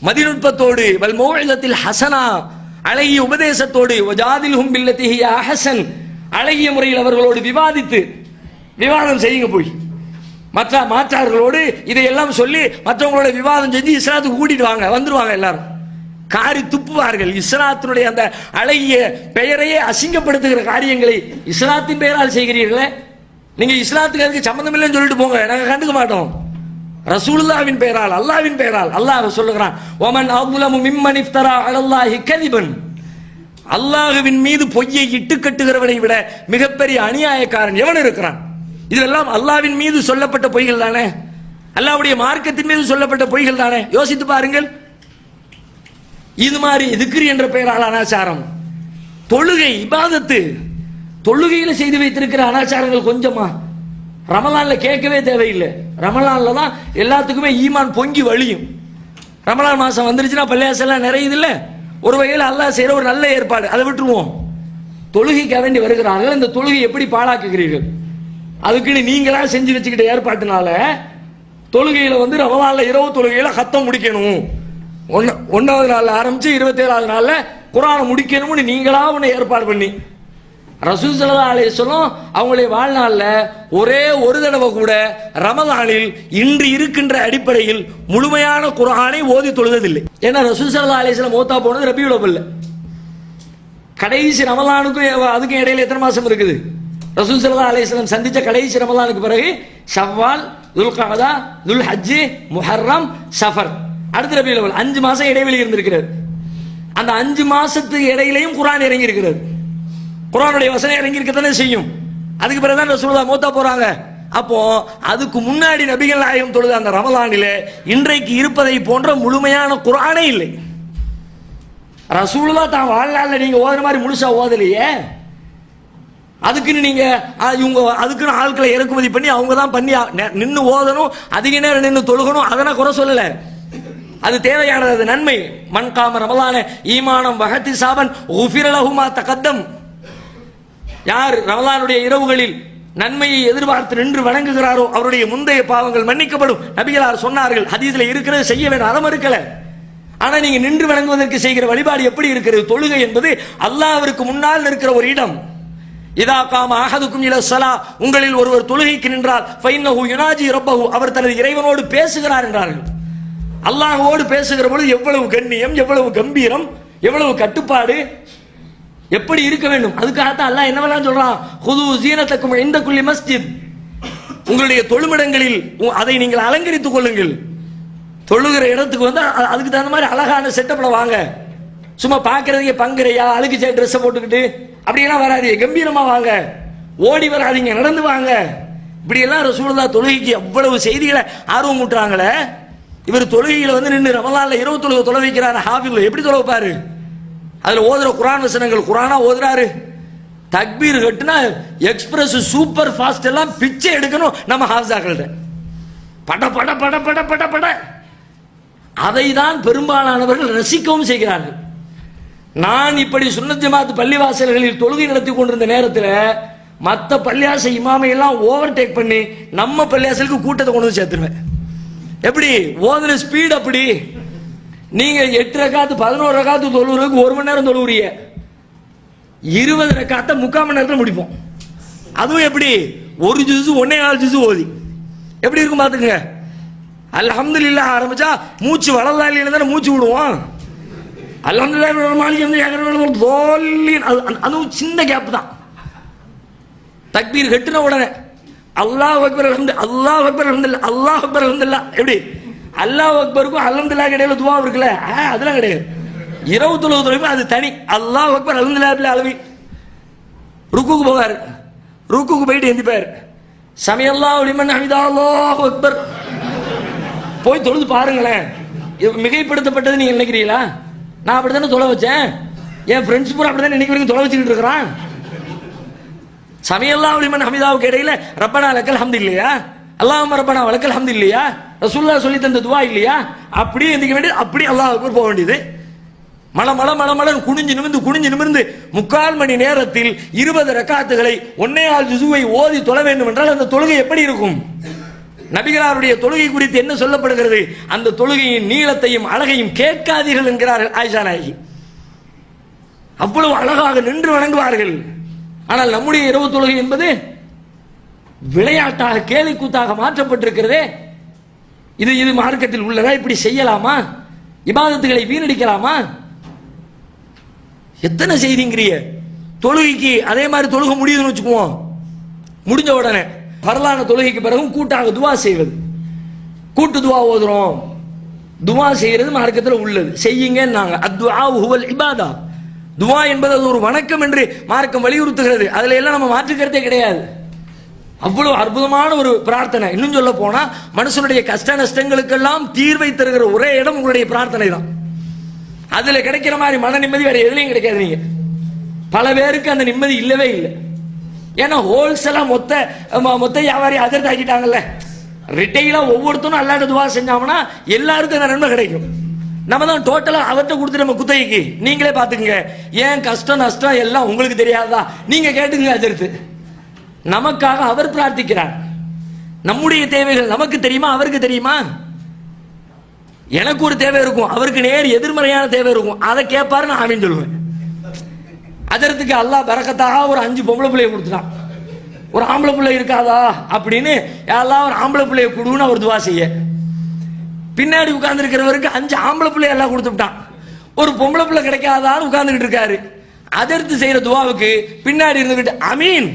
மதிநுட்பத்தோடு, வல் மௌஇதத்தில் ஹசனா, அழகிய உபதேசத்தோடு வஜாதில்ஹும் பில்லதி ஹிய அஹ்சன், அழகிய முறையில் அவர்களோடு விவாதம் செய்யுங்க. போய் மாற்றார்களோடு இதையெல்லாம் சொல்லி மற்றவங்களோட விவாதம் செஞ்சு இஸ்லாத்துக்கு கூட்டிட்டு வாங்க, வந்துருவாங்க. எல்லாரும் காரி துப்புவார்கள். இஸ்லாத்தினுடைய அந்த அழகிய பெயரையே அசிங்கப்படுத்துகிற காரியங்களை இஸ்லாத்தின் பெயரால் செய்கிறீர்களே. நீங்க இஸ்லாத்துக்கு அதுக்கு சம்பந்தம் இல்லைன்னு சொல்லிட்டு போங்க, நாங்க கண்டுக்க மாட்டோம். ரசூலுல்லாஹ்வின் பெயரால், அல்லாஹ்வின் பெயரால் அல்லாஹ் சொல்லுகிறான், ஒமன் அவ்லமு மிம்மன் இஃப்தரா அலல்லாஹி கதிபன், அல்லாஹ்வின் மீது பொய்யை இட்டு கட்டுகிறவனை விட மிகப்பெரிய அநியாயக்காரன் எவன் இருக்கிறான்? இதெல்லாம் அல்லாஹ்வின் மீது சொல்லப்பட்ட பொய்கள் தானே, அல்லாஹ்வுடைய மார்க்கத்தின் மீது சொல்லப்பட்ட பொய்கள் தானே. யோசித்து பாருங்கள். இது மாதிரி திக்ர் என்ற பெயரால் அனாச்சாரம், தொழுகை இபாதத்து, தொழுகையில செய்து வைத்திருக்கிற அனாச்சாரங்கள் கொஞ்சமா? ரமலான்ல கேட்கவே தேவையில்லை. ரமலான்ல தான் எல்லாத்துக்குமே ஈமான் பொங்கி வழியும். ரமலான் மாசம் வந்துருச்சுன்னா பள்ளியாசெல்லாம் நிறையுது இல்ல, ஒரு வகையில் அல்லாஹ் செய்யற ஒரு நல்ல ஏற்பாடு, அதை விட்டுருவோம். தொழுகைக்கு வேண்டி வருகிறார்கள், இந்த தொழுகை எப்படி பாழாக்குகிறீர்கள்? அதுக்குன்னு நீங்களா செஞ்சு வச்சுக்கிட்ட ஏற்பாட்டுனால தொழுகையில ரமலான்ல இரவு தொழுகையில ஹத்தம் முடிக்கணும், 1வது நாள்ல ஆரம்பிச்சு 27வது நாள்ல குர்ஆனை முடிக்கணும்னு நீங்களா ஒன்னு ஏற்பாடு பண்ணி, ரசூல் ஸல்லல்லாஹு அலைஹி வஸல்லம் அவங்களுடைய வாழ்நாள்ல ஒரே ஒரு தடவை கூட ரமலானில் இன்று இருக்கின்ற அடிப்படையில் முழுமையான குர்ஆனை ஓதி தொழுததில்லை. ஏன்னா ரசூல் ஸல்லல்லாஹு அலைஹி வஸல்லம் மௌத்தா போனது ரபியுல் அவ்வல்ல. கடைசி ரமலானுக்கும் அதுக்கும் இடையில எத்தனை மாசம் இருக்குது? ரசூல் ஸல்லல்லாஹு அலைஹி வஸல்லம் சந்திச்ச கடைசி ரமலானுக்கு பிறகு ஷவ்வால், துல்கஅதா, துல்ஹஜ், முஹர்ரம், சஃபர், அடுத்த ரபியுல் அவ்வல், 5 மாசம் இடைவெளி இருந்திருக்கிறது. அந்த 5 மாசத்துக்கு இடையிலையும் குர்ஆன் இறங்கி இருக்கிறது. குர்ஆனுடைய வசனம் இறங்கி இருக்கத்தானே செய்யும். அதுக்கு பிறகுதான் ரசூலுல்லாஹ் மௌத்தா போறாங்க. அப்போ அதுக்கு முன்னாடி நபிகள் நாயகம் தொழுத அந்த ரமலானிலே இன்றைக்கு இருப்பதை போன்ற முழுமையான குர்ஆனே இல்லை. ரசூலுல்லாஹ் தான் வாழ்நாள்ல நீங்க ஓதுற மாதிரி முழுசா ஓதலையே. அதுக்குன்னு நீங்க இவங்க அதுக்குன்னு ஆட்களை இறக்குமதி பண்ணி அவங்க தான் பண்ணி நின்று ஓதணும், அதிக நேரம் நின்று தொழுகணும், அதெல்லாம் குறை சொல்லல. அது தேவையானது, அது நன்மை. மன்காம ரமலான ஈமானம் வஹத்தி சாபன் உஃபிர லஹு மா தகத்தம். யார் ரமலானுடைய இரவுகளில் நன்மையை எதிர்பார்த்து நின்று வணங்குகிறாரோ அவருடைய முந்தைய பாவங்கள் மன்னிக்கப்படும். நபிகளார் சொன்னார்கள், ஹதீஸ்ல இருக்கிறது, செய்ய வேண்டாம், அதை மறுக்கல. ஆனா நீங்க நின்று வணங்குவதற்கு செய்கிற வழிபாடு எப்படி இருக்கிறது? தொழுகை என்பது அல்லாஹ்விற்கு முன்னால் இருக்கிற ஒரு இடம். இதா காம அஹதுக்கும் இல ஸலா, உங்களில் ஒருவர் தொழுகைக்கு நின்றால் ஃபைன்னஹு யுனாஜி ரப்பஹு, அவர் தனது இறைவனோடு பேசுகிறார் என்றார்கள். அல்லாஹ்வோடு பேசுகிற பொழுது எவ்வளவு கண்ணியம், எவ்வளவு கம்பீரம், எவ்வளவு கட்டுப்பாடு, எப்படி இருக்க வேண்டும். அதுக்காகத்தான் அல்லாஹ் என்னவெல்லாம் சொல்றான், ஹுது ஜீனத்தக்கும் இன்த குல்லி மஸ்ஜித், உங்களுடைய தொழுமிடங்களில் அதை நீங்கள் அலங்கரித்துக் கொள்ளுங்கள். தொழுகிற இடத்துக்கு அதுக்கு தகுந்த மாதிரி அழகான செட்டப்ல வாங்க. சும்மா பாக்குறதுக்கு பங்குறையா அழுக்கு சே ட்ரெஸ் போட்டுக்கிட்டு அப்படியெல்லாம் வராதீங்க, கம்பீரமா வாங்க, ஓடி வராதீங்க, நடந்து வாங்க. இப்படி எல்லாம் ரசூலுல்லாஹ் தொழுகைக்கு எவ்வளவு செய்திகளை ஆர்வம் ஊட்டுறாங்களே. இவர் தொழுகையில நின்று ரமலான்ல இரவு தொழுகை தொலை வைக்கிறாரு. ஹாஃபில் எப்படி தொலை வைப்பாரு? அதுல ஓதுற குர்ஆன் வசனங்கள் குர்ஆனா ஓதுறாரு. தக்பீர் கட்டுனா எக்ஸ்பிரஸ் சூப்பர் ஃபாஸ்ட் எல்லாம் பிச்சை எடுக்கணும் நம்ம ஹாஃபிஸாக்கள்ட்ட. பட பட பட பட பட பட அதை தான் பெரும்பாலானவர்கள் ரசிக்கவும் செய்கிறார்கள். நான் இப்படி சுன்னத் ஜமாத் பள்ளிவாசல்களில் தொழுகை நடத்தி கொண்டிருந்த நேரத்தில் மற்ற பள்ளியாச இமாமை எல்லாம் ஓவர் டேக் பண்ணி நம்ம பள்ளியாசலுக்கு கூட்டத்தை கொண்டு வந்து சேர்த்துருவேன். எப்படி ஓதுற ஸ்பீட் அப்படி. நீங்க 8 ரக்காத்து 11 ரக்காத்து தொழுவுறதுக்கு 1 மணி நேரம் தொழுவுறீங்க, 20 ரக்காத்தை 3/4 மணி நேரத்தில் முடிப்போம். அதுவும் எப்படி? ஒரு ஜுசு 1.25 ஜுசு ஓதி எப்படி இருக்கும் பாத்துக்கங்க. அல்ஹம்துலில்லாஹ் ஆரம்பிச்சா மூச்சு வளர்ந்தா இல்லைன்னு தானே மூச்சு விடுவோம். அல்ஹம்துலில்லாஹ் அதுவும் சின்ன கேப் தான். தக்பீர் கட்டுன உடனே அல்லாஹ் அக்பர் அல்ஹம்துலில்லாஹ், அல்லாஹ் அக்பர் அல்ஹம்துலில்லாஹ், அல்லாஹ் அக்பர் அல்ஹம்துலில்லாஹ். எப்படி அல்லாஹ் அக்பருக்கும் அல்ஹம்துலில்லாஹ் இடையில துவா இருக்குல்ல, அதெல்லாம் கிடையாது. இரவு தொழுகை அது தனி. அல்லாஹ் அக்பர் அல்ஹம்துலில்லாஹ் பில் ஆலமீன். ருக்குக்கு போவார், ருக்குக்கு போயிட்டு எந்திப்பார், சமியல்லாஹு லிமன் ஹமிதா, அல்லாஹு அக்பர். போய் தொழுது பாருங்களேன். மிகைப்படுத்தப்பட்டது நீங்க நினைக்கிறீங்களா? நான் அப்படித்தானே தொலை வச்சேன், என் ஃப்ரெண்ட்ஸ் பூரா அப்படித்தானே இன்னைக்கு வரைக்கும் தொலை வச்சுக்கிட்டு இருக்கிறான். சமியல்லாஹு லிமன் ஹமிதாவுக்கு இடையில ரப்பனா லக்கல் ஹம்து இல்லையா, அல்லாஹும்ம ரப்பனா வலக்கல் ஹம்து இல்லையா, ரசூலுல்லாஹ் சொல்லி தந்த துவா இல்லையா? அப்படியே எந்திக்க வேண்டியது, அப்படியே அல்லாஹ் அக்பர் போக வேண்டியது. மல மல மல மலன் குனிஞ்சு நிமிர்ந்து 3/4 மணி நேரத்தில் 20 ரக்காத்துகளை 1.25 ஜுசுவை ஓதி தொழ வேண்டும் என்றால் அந்த தொழுகை எப்படி இருக்கும்? நபிகளாருடைய தொழுகை குறித்து என்ன சொல்லப்படுகிறது? அந்த தொழுகையின் நீளத்தையும் அழகையும் கேட்காதீர்கள் என்கிறார்கள் ஆயிஷா நாயகி. அவ்வளவு அழகாக நின்று வணங்குவார்கள். ஆனால் நம்முடைய இரவு தொழுகை என்பது விளையாட்டாக கேலிக்கூத்தாக மாற்றப்பட்டிருக்கிறதே. இது மார்க்கத்தில் உள்ளதா? இப்படி செய்யலாமா? இபாதத்துகளை வீணடிக்கலாமா? எத்தனை செய்திங்கிறிய தொழுகைக்கு அதே மாதிரி தொழுகை முடியுதுன்னு வச்சுக்குவோம். முடிஞ்ச உடனே பரலான தொழுகைக்கு பிறகும் கூட்டாக துவா செய்வது, கூட்டு துவா ஓதுறோம். துவா செய்யறது மார்க்கத்தில் உள்ளது, செய்யுங்கன்னாங்க. அத்வா ஹுவல் இபாதா, துவா என்பது அது ஒரு வணக்கம் என்று மார்க்கம் வலியுறுத்துகிறது. அதுல எல்லாம் நம்ம மாற்றுக்கிறதே கிடையாது. அவ்வளவு அற்புதமான ஒரு பிரார்த்தனை. இன்னும் சொல்ல போனா மனுஷனுடைய கஷ்ட நஷ்டங்களுக்கெல்லாம் தீர்வை தருகிற ஒரே இடம் உங்களுடைய பிரார்த்தனை தான். அதுல கிடைக்கிற மாதிரி மன நிம்மதி வேற எதுலையும் கிடைக்காது. நீங்க பல பேருக்கு அந்த நிம்மதி இல்லவே இல்லை. ஏன்னா ஹோல்சேலா மொத்த வியாபாரி அதிர்த்து ஆக்கிட்டாங்கல்ல. ரிட்டைலா ஒவ்வொருத்தரும் அல்லாட்ட துவா செஞ்சாங்கன்னா எல்லாருக்கும் அந்த நன்மை கிடைக்கும். நம்ம தான் டோட்டலா அவர்கிட்ட கொடுத்து நம்ம குத்தகைக்கு நீங்களே பாத்துக்கங்க. ஏன் கஷ்டம் நஷ்டம் எல்லாம் உங்களுக்கு தெரியாதா? நீங்க கேட்டுங்க. அதிர்த்து நமக்காக அவர் பிரார்த்திக்கிறார். நம்முடைய தேவைகள் நமக்கு தெரியுமா? அவருக்கு தெரியுமா? எனக்கு ஒரு தேவை இருக்கும், அவருக்கு நேர் எதிர்மறையான தேவை இருக்கும். அதை கேட்பாரு, நான் ஆமீன் சொல்லுவேன். அதற்கு அல்லாஹ் பரக்கத்தாக ஒரு 5 பொம்பளை பிள்ளைய கொடுத்துட்டான். ஒரு ஆம்பளை பிள்ளை இருக்காதா அப்படின்னு எல்லாம் ஒரு ஆம்பளை பிள்ளைய கொடுன்னு அவர் துவா செய்ய, பின்னாடி உட்கார்ந்து இருக்கிறவருக்கு 5 ஆம்பளை பிள்ளைய எல்லாம் கொடுத்துட்டான். ஒரு பொம்பளை பிள்ளை கிடைக்காதான்னு உட்கார்ந்துகிட்டு இருக்காரு. அதற்கு செய்யற துவாவுக்கு பின்னாடி இருந்துகிட்டு அமீன்.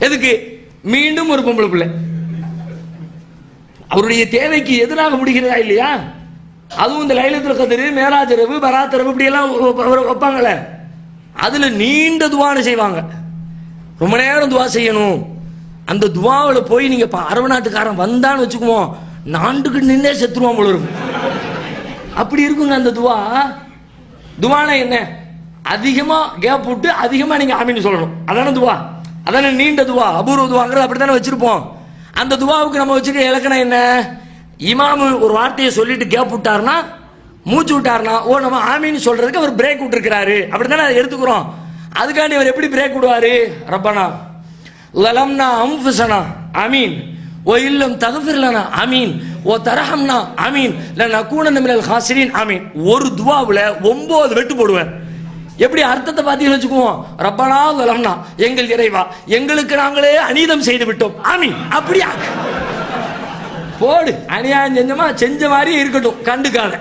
எதுக்கு? மீண்டும் ஒரு பொம்பளை பிள்ளை. அவருடைய தேவைக்கு எதிராக முடிகிறதா இல்லையா? அதுவும் இந்த லைலத்துல் கத்ர், மேராஜ் இரவு, பராத் இரவு இப்படி எல்லாம் வைப்பாங்கல்ல, அதுல நீண்ட துவான்னு செய்வாங்க. ரொம்ப நேரம் துவா செய்யணும். அந்த துவாவில் போய் நீங்க அரபு நாட்டுக்காரன் வந்தான்னு வச்சுக்குவோம், நாண்டுக்கு நின்னே செத்துருவான் போல இருக்கும். அப்படி இருக்குங்க அந்த துவா. துவானா என்ன? அதிகமா கேப் விட்டு அதிகமா நீங்க ஆமீன் சொல்லணும். அதான துவா, அதான நீண்ட துவா. அபூர்வ துவாங்கிறது அப்படித்தானே வச்சிருப்போம். அந்த துவாவுக்கு நம்ம வச்சுக்க இலக்கணம் என்ன? இமாமு ஒரு வார்த்தையை சொல்லிட்டு கேப் விட்டாருன்னா, மூச்சு விட்டாருன்னா, ஓ நம்ம ஆமீன் சொல்றதுக்கு அவர் பிரேக் விட்டுருக்கிறாரு அப்படித்தானே அதை எடுத்துக்கிறோம். அதுக்காண்டி அவர் எப்படி பிரேக் விடுவாரு? ரப்பனா லலம்னா அன்ஃபுஸனா ஆமீன், ஓ இல்லம் தக்ஃபிர்லனா ஆமீன், ஓ தர்ஹம்னா ஆமீன், லனகூனன்ன மினல் ஹாசிரீன் ஆமீன். ஒரு துவாவுல 9 வெட்டு போடுவார். எப்படி அர்த்தத்தை பார்த்தீங்கன்னு வச்சுக்குவோம். ரப்பனா லலம்னா, எங்கள் இறைவா எங்களுக்கு நாங்களே அநீதம் செய்து விட்டோம் ஆமீன். அப்படியா போடு, அநியாயம் செஞ்சமா செஞ்ச மாதிரி இருக்கட்டும், கண்டுக்காத.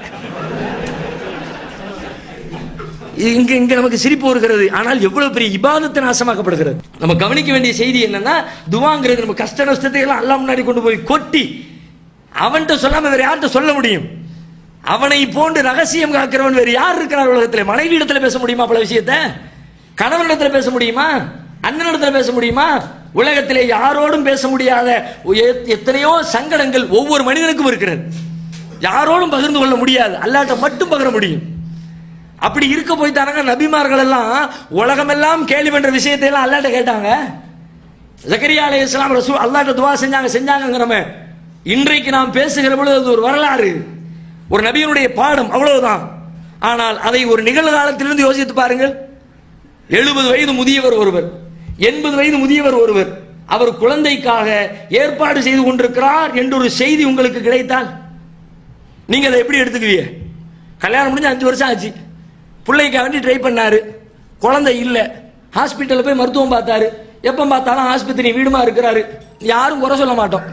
இங்க நமக்கு சிரிப்பு வருகிறது. ஆனால் எவ்வளவு பெரிய இபாதத்தை நாசமாக்கப்படுகிறது. நம்ம கவனிக்க வேண்டிய செய்தி என்னன்னா, துவாங்கிறது நம்ம கஷ்ட நஷ்டத்தை எல்லாம் அல்லாஹ் முன்னாடி கொண்டு போய் கொட்டி அவன்கிட்ட சொல்லாம வேற யார்கிட்ட சொல்ல முடியும்? அவனை போன்று ரகசியம் காக்கிறவன் வேறு யார் இருக்கிறார் உலகத்தில்? மனைவி இடத்துல பேச முடியுமா பல விஷயத்தை? கணவனிடத்துல பேச முடியுமா? அண்ணனிடத்துல பேச முடியுமா? உலகத்திலே யாரோடும் பேச முடியாத எத்தனையோ சங்கடங்கள் ஒவ்வொரு மனிதனுக்கும் இருக்கிறது. யாரோடும் பகிர்ந்து கொள்ள முடியாது, அல்லாஹ்ட்ட மட்டும் பகிர முடியும். அப்படி இருக்க போய்த்தானங்க நபிமார்கள் எல்லாம் உலகமெல்லாம் கேள்வி பண்ற விஷயத்தை எல்லாம் அல்லாஹ்ட்ட கேட்டாங்க. ஜக்கரியா அலைஹிஸ்ஸலாம் ரசூல் அல்லாஹ்ட்ட துஆ செஞ்சாங்கங்கறமே. இன்றைக்கு நாம் பேசுகிற பொழுது அது ஒரு வரலாறு, ஒரு நபியினுடைய பாடம், அவ்வளவுதான். ஆனால் அதை ஒரு நிகழ்காலத்திலிருந்து யோசித்து பாருங்கள். 70 வயது முதியவர் ஒருவர், 80 வயது முதியவர் ஒருவர், அவர் குழந்தைக்காக ஏற்பாடு செய்து கொண்டிருக்கிறார் என்று ஒரு செய்தி உங்களுக்கு கிடைத்தால் நீங்க அதை எப்படி எடுத்துக்குவீங்க? கல்யாணம் முடிஞ்சு 5 வருஷம் ஆச்சு, பிள்ளைக்காக வேண்டி ட்ரை பண்ணாரு, குழந்தை இல்லை, ஹாஸ்பிட்டலில் போய் மருத்துவம் பார்த்தாரு. எப்போ பார்த்தாலும் ஆஸ்பத்திரி வீடுமா இருக்கிறாரு, யாரும் குறை சொல்ல மாட்டோம்.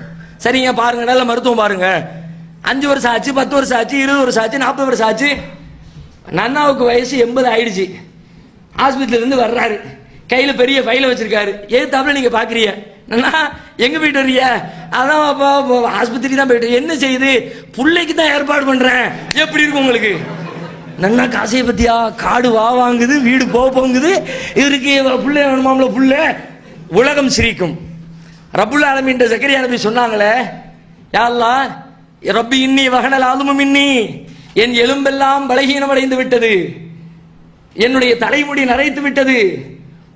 சரிங்க பாருங்க, நல்ல மருத்துவம் பாருங்க. 5 வருஷம் ஆச்சு, 10 வருஷம் ஆச்சு, 20 வருஷம் ஆச்சு, 40 வருஷம் ஆச்சு. நன்னாவுக்கு வயசு 80 ஆயிடுச்சு. ஆஸ்பத்திரியில இருந்து வர்றாரு, கையில பெரிய ஃபைல வச்சிருக்காரு. ஏத்தாப்புல நீங்க பாக்குறீங்க, எங்க போயிட்டு வர்றீங்க? அதான் ஆஸ்பத்திரி தான் போயிட்டு. என்ன செய்யுது? பிள்ளைக்கு தான் ஏற்பாடு பண்றேன். எப்படி இருக்கு உங்களுக்கு? நன்னா காசையை பத்தியா? காடு வாங்குது, வீடு போங்குது, இவருக்கு புள்ளை வேணுமாம்ல, புள்ள. உலகம் சிரிக்கும். ரப்புல் ஆலமீன் ஜக்கரியா நபி சொன்னாங்களே, யா அல்லாஹ் ரப்பி இன்னி வஹனல் ஆதுமு மின்னி, என் எலும்பெல்லாம் பலகீனம் அடைந்து விட்டது, என்னுடைய தலைமுடி நரைத்து விட்டது.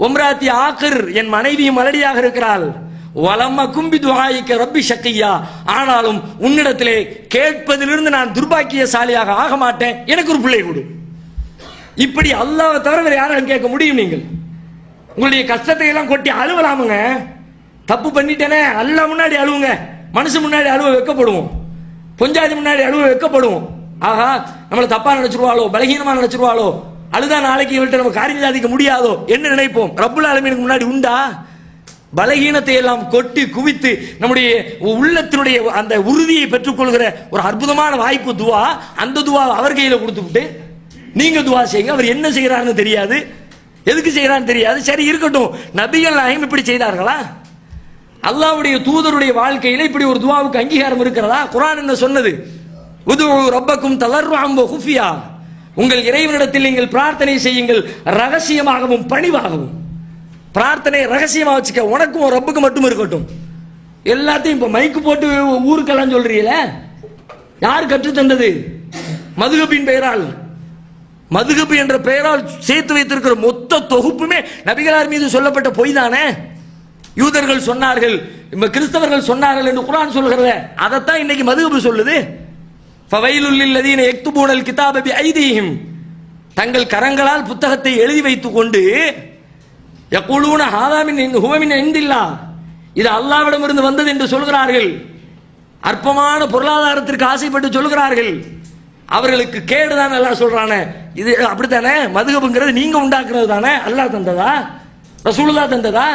உம்ராத்தி ஆகிர், என் மனைவியும் மலடியாக இருக்கிறாள். வலம்ம கும்பி துஆயிக்க ரப்பி ஷக்கியா, ஆனாலும் உன்னிடத்திலே கேட்பதிலிருந்து நான் துர்பாக்கியசாலியாக ஆக மாட்டேன், எனக்கு ஒரு பிள்ளை கொடு. இப்படி அல்லாஹ்வை தவிர வேற யாரும் கேட்க முடியும்? நீங்கள் உங்களுடைய கஷ்டத்தை எல்லாம் கொட்டி அழுவலாமுங்க. தப்பு பண்ணிட்டேனே, அல்லாஹ் முன்னாடி அழுவுங்க, மனுஷன் முன்னாடி அழுவ வைக்கப்படுவோம், பொஞ்சாதி முன்னாடி அழுவ வைக்கப்படுவோம். ஆஹா நம்மளை தப்பா நினைச்சிருவாளோ, பலகீனமா நினைச்சிருவாளோ, அழுதா நாளைக்கு இவர்கிட்ட நம்ம காரியம் சாதிக்க முடியாதோ என்ன நினைப்போம். ரப்புல் ஆலமீனுக்கு முன்னாடி உண்டா? பலகீனத்தை எல்லாம் கொட்டி குவித்து நம்முடைய உள்ளத்தினுடைய அந்த உறுதியை பெற்றுக்கொள்கிற ஒரு அற்புதமான வாய்ப்பு துவா. அந்த துவா அவர் கையில கொடுத்துவிட்டு நீங்க துவா செய்யுங்க. அவர் என்ன செய்யறாருன்னு தெரியாது, எதுக்கு செய்யறான்னு தெரியாது. சரி இருக்கட்டும், நபிகள் நாயகம் இப்படி செய்தார்களா? அல்லாஹ்வுடைய தூதருடைய வாழ்க்கையில இப்படி ஒரு துவாவுக்கு அங்கீகாரம் இருக்கிறதா? குர்ஆன் என்ன சொன்னது? உது ரப்பக்கும் தலர்ருஅம் வ குஃபியா, உங்கள் இறைவனிடத்தில் நீங்கள் பிரார்த்தனை செய்யுங்கள் ரகசியமாகவும் பணிவாகவும். பிரார்த்தனை ரகசியமா வச்சுக்க, உனக்கும் ரப்புக்கு மட்டும் இருக்கட்டும். எல்லாத்தையும் இப்ப மைக்கு போட்டு ஊருக்கெல்லாம் சொல்றீல, யார் கற்று தந்தது? மதுஹபின் பெயரால், மதுஹப் என்ற பெயரால் சேர்த்து வைத்திருக்கிற மொத்த தொகுப்புமே நபிகளார் மீது சொல்லப்பட்ட பொய் தானே. யூதர்கள் சொன்னார்கள், கிறிஸ்தவர்கள் சொன்னார்கள் என்று குர்ஆன் சொல்கிறத, அதைத்தான் இன்னைக்கு மதுஹப் சொல்லுது. ஃபவைலுல் லில்லதீன யக்துபூனல் கிதாப பிஐதீஹிம், தங்கள் கரங்களால் புத்தகத்தை எழுதி வைத்துக் கொண்டு யக்கூலூன ஹாதா ஹுவ மின் இன்தில்லாஹ், இது அல்லாஹ்விடமிருந்து வந்தது என்று சொல்கிறார்கள். அற்பமான பொருளாதாரத்திற்கு ஆசைப்பட்டு சொல்கிறார்கள். அவர்களுக்கு கேடுதான் அல்லாஹ் சொல்றானே. இது அப்படித்தானே? மதுஹப்ங்கிறது நீங்க உண்டாக்குறது தானே? அல்லாஹ் தந்ததா? ரசூலுல்லாஹ் தந்ததா?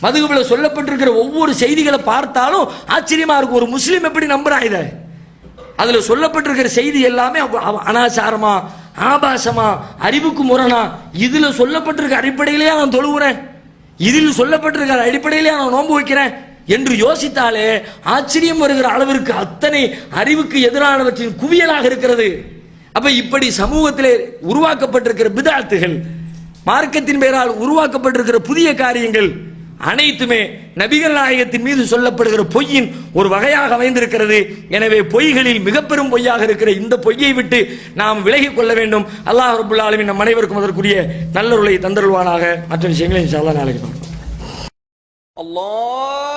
மதுஹப்ல சொல்லப்பட்டிருக்கிற ஒவ்வொரு செய்திகளை பார்த்தாலும் ஆச்சரியமா இருக்கும். ஒரு முஸ்லிம் எப்படி நம்புறான் இதை? அதுல சொல்லப்பட்டிருக்கிற செய்தி எல்லாமே அனாச்சாரமா, ஆபாசமா, அறிவுக்கு முரணா, இதுல சொல்லப்பட்டிருக்க அடிப்படையிலேயே நான் தொழுகிறேன், இதில் சொல்லப்பட்டிருக்கிற அடிப்படையிலேயே நான் நோன்பு வைக்கிறேன் என்று யோசித்தாலே ஆச்சரியம் வருகிற அளவிற்கு அத்தனை அறிவுக்கு எதிரானவற்றின் குவியலாக இருக்கிறது. அப்ப இப்படி சமூகத்திலே உருவாக்கப்பட்டிருக்கிற பிதஅத்துகள், மார்க்கத்தின் பெயரால் உருவாக்கப்பட்டிருக்கிற புதிய காரியங்கள் அனைத்துமே நபிகள் நாயகத்தின் மீது சொல்லப்படுகிற பொய்யின் ஒரு வகையாக அமைந்திருக்கிறது. எனவே பொய்களில் மிக பெரும் பொய்யாக இருக்கிற இந்த பொய்யை விட்டு நாம் விலகிக் கொள்ள வேண்டும். அல்லாஹ் ரப்பல் ஆலமீன் நம் அனைவருக்கும் அதற்குரிய நல்லருளை தந்தருள்வானாக. மற்ற விஷயங்களை இன்ஷா அல்லாஹ் நாளைக்கு பார்ப்போம். அல்லாஹ்